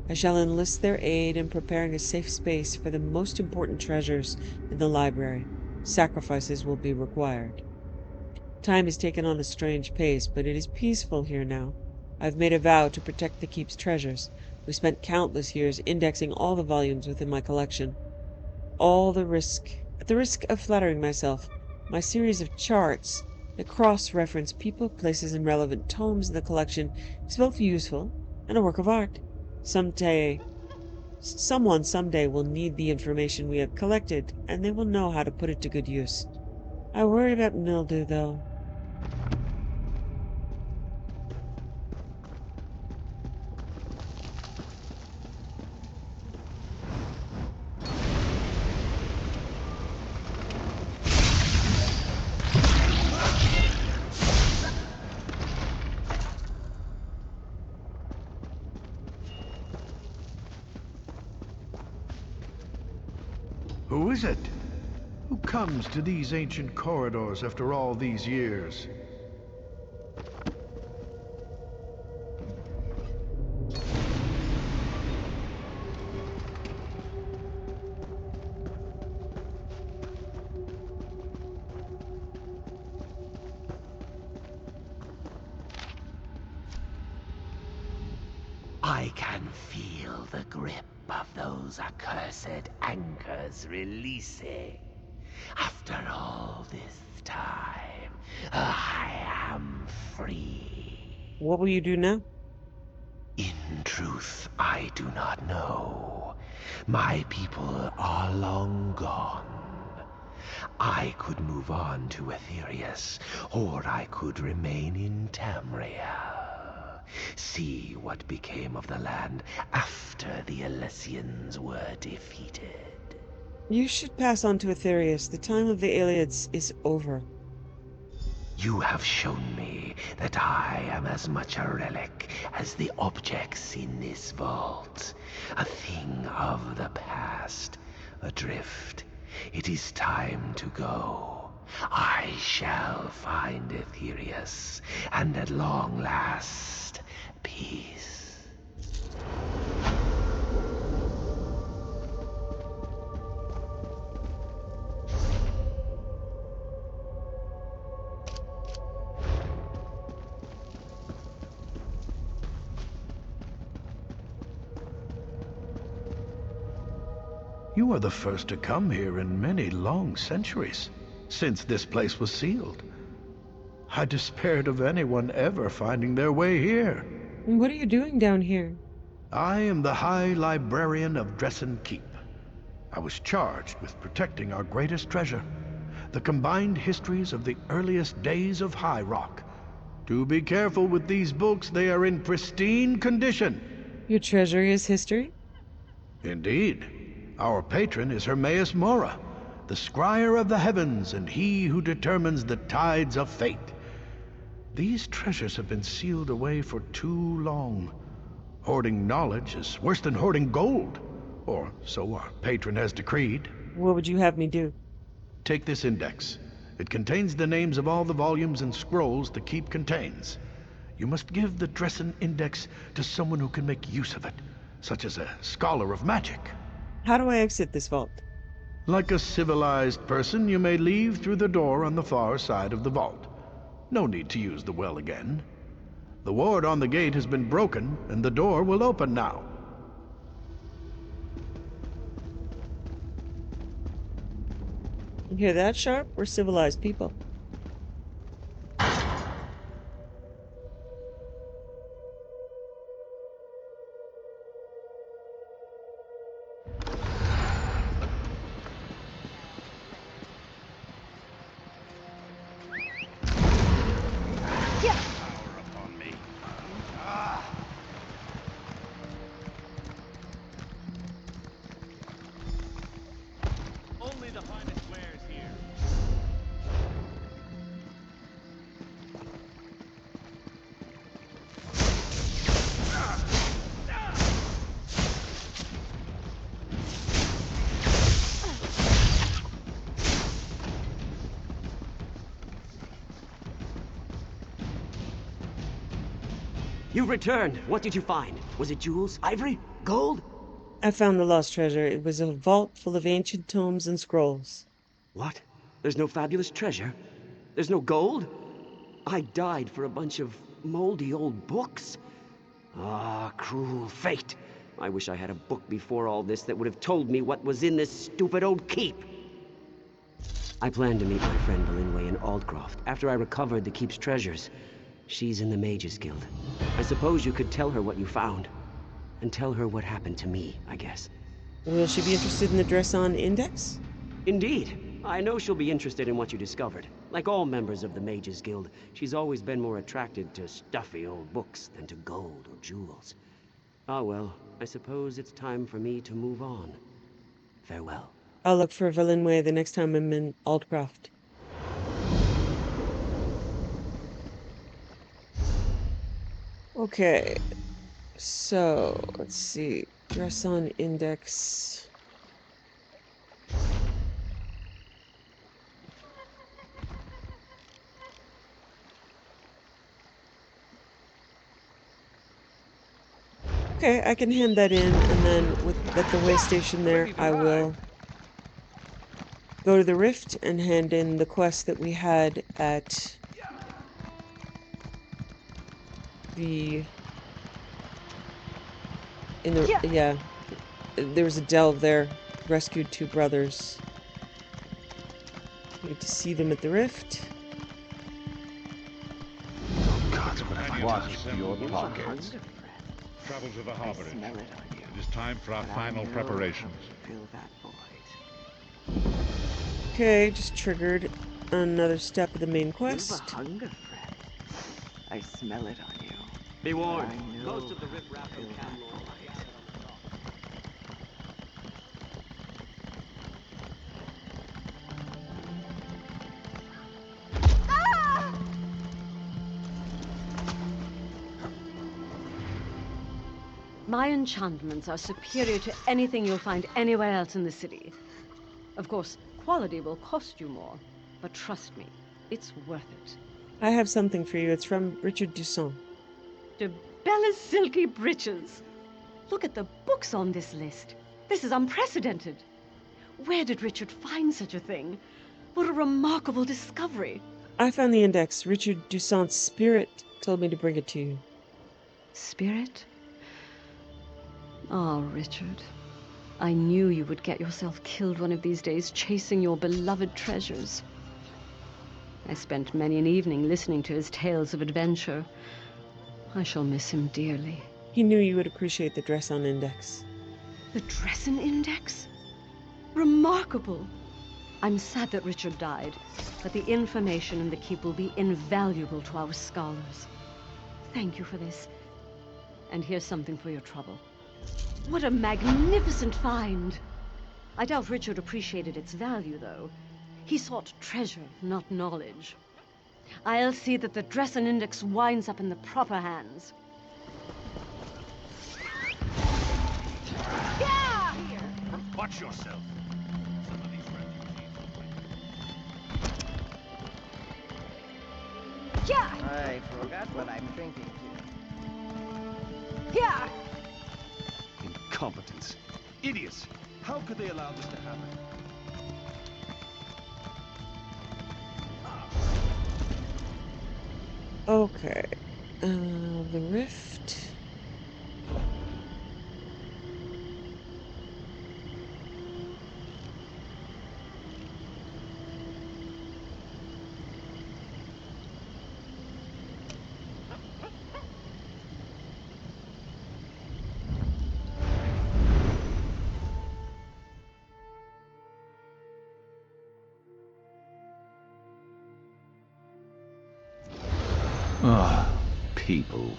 I shall enlist their aid in preparing a safe space for the most important treasures in the library. Sacrifices will be required. Time has taken on a strange pace, but it is peaceful here now. I've made a vow to protect the keep's treasures. We spent countless years indexing all the volumes within my collection. At the risk of flattering myself, my series of charts that cross-reference people, places, and relevant tomes in the collection is both useful and a work of art. Someone someday will need the information we have collected, and they will know how to put it to good use. I worry about mildew, though. Who is it? Who comes to these ancient corridors after all these years? I can feel the grip of those accursed anchors releasing. After all this time, I am free. What will you do now? In truth, I do not know. My people are long gone. I could move on to Aetherius, or I could remain in Tamriel. See what became of the land after the Elysians were defeated. You should pass on to Aetherius. The time of the Iliads is over. You have shown me that I am as much a relic as the objects in this vault. A thing of the past, adrift. It is time to go. I shall find Aetherius, and at long last, peace. You are the first to come here in many long centuries, since this place was sealed. I despaired of anyone ever finding their way here. What are you doing down here? I am the High Librarian of Dressen Keep. I was charged with protecting our greatest treasure, the combined histories of the earliest days of High Rock. Do be careful with these books, they are in pristine condition. Your treasury is history? Indeed. Our patron is Hermaeus Mora, the scryer of the heavens and he who determines the tides of fate. These treasures have been sealed away for too long. Hoarding knowledge is worse than hoarding gold, or so our patron has decreed. What would you have me do? Take this index. It contains the names of all the volumes and scrolls the keep contains. You must give the Dressen Index to someone who can make use of it, such as a scholar of magic. How do I exit this vault? Like a civilized person, you may leave through the door on the far side of the vault. No need to use the well again. The ward on the gate has been broken, and the door will open now. You hear that, Sharp? We're civilized people. Only the finest wares here. You returned. What did you find? Was it jewels, ivory, gold? I found the lost treasure. It was a vault full of ancient tomes and scrolls. What? There's no fabulous treasure? There's no gold? I died for a bunch of moldy old books. Ah, cruel fate. I wish I had a book before all this that would have told me what was in this stupid old keep. I plan to meet my friend Belinway in Aldcroft after I recovered the keep's treasures. She's in the Mages Guild. I suppose you could tell her what you found. And tell her what happened to me, I guess. Will she be interested in the Dresson Index? Indeed. I know she'll be interested in what you discovered. Like all members of the Mages Guild, she's always been more attracted to stuffy old books than to gold or jewels. Ah well, I suppose it's time for me to move on. Farewell. I'll look for Belinway the next time I'm in Aldcroft. Okay, so let's see. Dresson Index. Okay, I can hand that in, and then at the way station there, I will go to the Rift and hand in the quest that we had at the... Yeah, there was a delve there. Rescued 2 brothers. Need to see them at the Rift. God, what have I watched your pockets? Travel to the harbour. It is time for our final preparations. Okay, just triggered another step of the main quest. You've a hunger, friend. I smell it on you. Be warned, most of the riffraff from Camlor. My enchantments are superior to anything you'll find anywhere else in the city. Of course, quality will cost you more, but trust me, it's worth it. I have something for you. It's from Richard Dusson. To Bella's silky breeches. Look at the books on this list. This is unprecedented. Where did Richard find such a thing? What a remarkable discovery. I found the index. Richard Dusson's spirit told me to bring it to you. Spirit? Ah, Richard. I knew you would get yourself killed one of these days chasing your beloved treasures. I spent many an evening listening to his tales of adventure. I shall miss him dearly. He knew you would appreciate the Dresson Index. The Dresson Index? Remarkable! I'm sad that Richard died, but the information in the keep will be invaluable to our scholars. Thank you for this. And here's something for your trouble. What a magnificent find! I doubt Richard appreciated its value, though. He sought treasure, not knowledge. I'll see that the Dresson Index winds up in the proper hands. Yeah! Watch yourself. Yeah! I forgot what I'm drinking to. Yeah! Incompetence. Idiots! How could they allow this to happen? Okay. The Rift. Ah, people.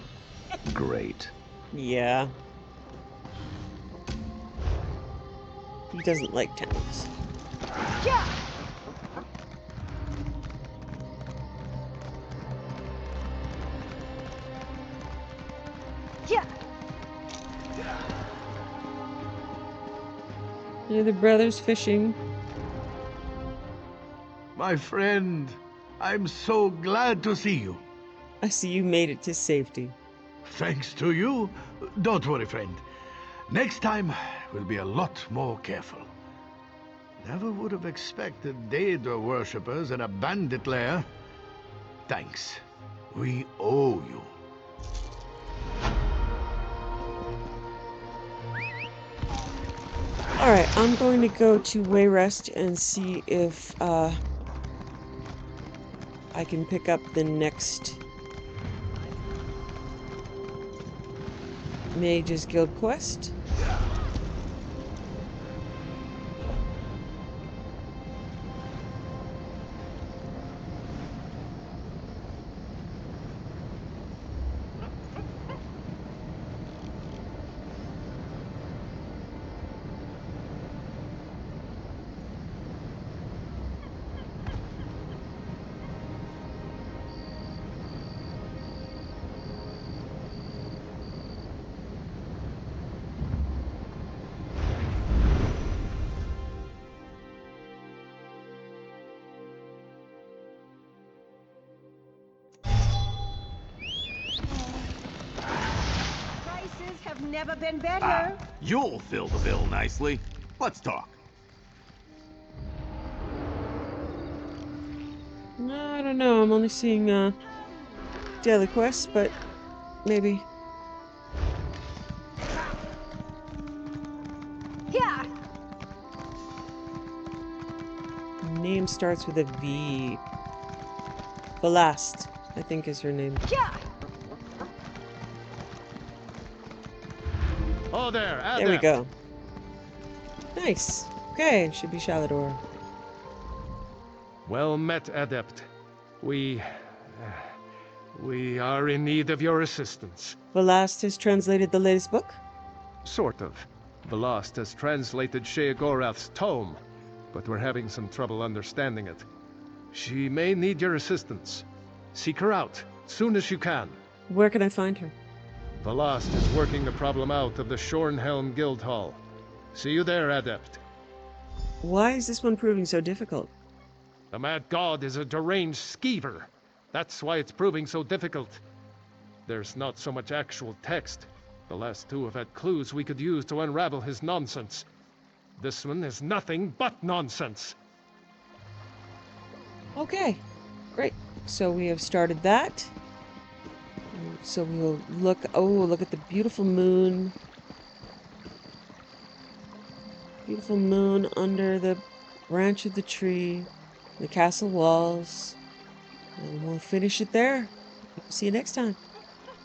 Great. Yeah. He doesn't like towns. Yeah! Yeah! You're the brothers fishing. My friend, I'm so glad to see you. I see you made it to safety. Thanks to you. Don't worry, friend. Next time, we'll be a lot more careful. Never would have expected Daedra worshippers in a bandit lair. Thanks. We owe you. Alright, I'm going to go to Wayrest and see if I can pick up the next Mage's Guild quest. Have never been better. You'll fill the bill nicely. Let's talk. No, I don't know. I'm only seeing daily quests, but maybe. Yeah. Name starts with a V. Velast, I think, is her name. Yeah. Oh, there, Adept. There we go. Nice. Okay, it should be Shalador. Well met, Adept. We are in need of your assistance. Velast has translated the latest book? Sort of. Velast has translated Sheogorath's tome, but we're having some trouble understanding it. She may need your assistance. Seek her out, soon as you can. Where can I find her? Velast is working the problem out of the Shornhelm Guildhall. See you there, Adept. Why is this one proving so difficult? The Mad God is a deranged skeever. That's why it's proving so difficult. There's not so much actual text. The last two have had clues we could use to unravel his nonsense. This one is nothing but nonsense. Okay, great. So we have started that. So we'll look, look at the beautiful moon. Beautiful moon under the branch of the tree, the castle walls. And we'll finish it there. See you next time.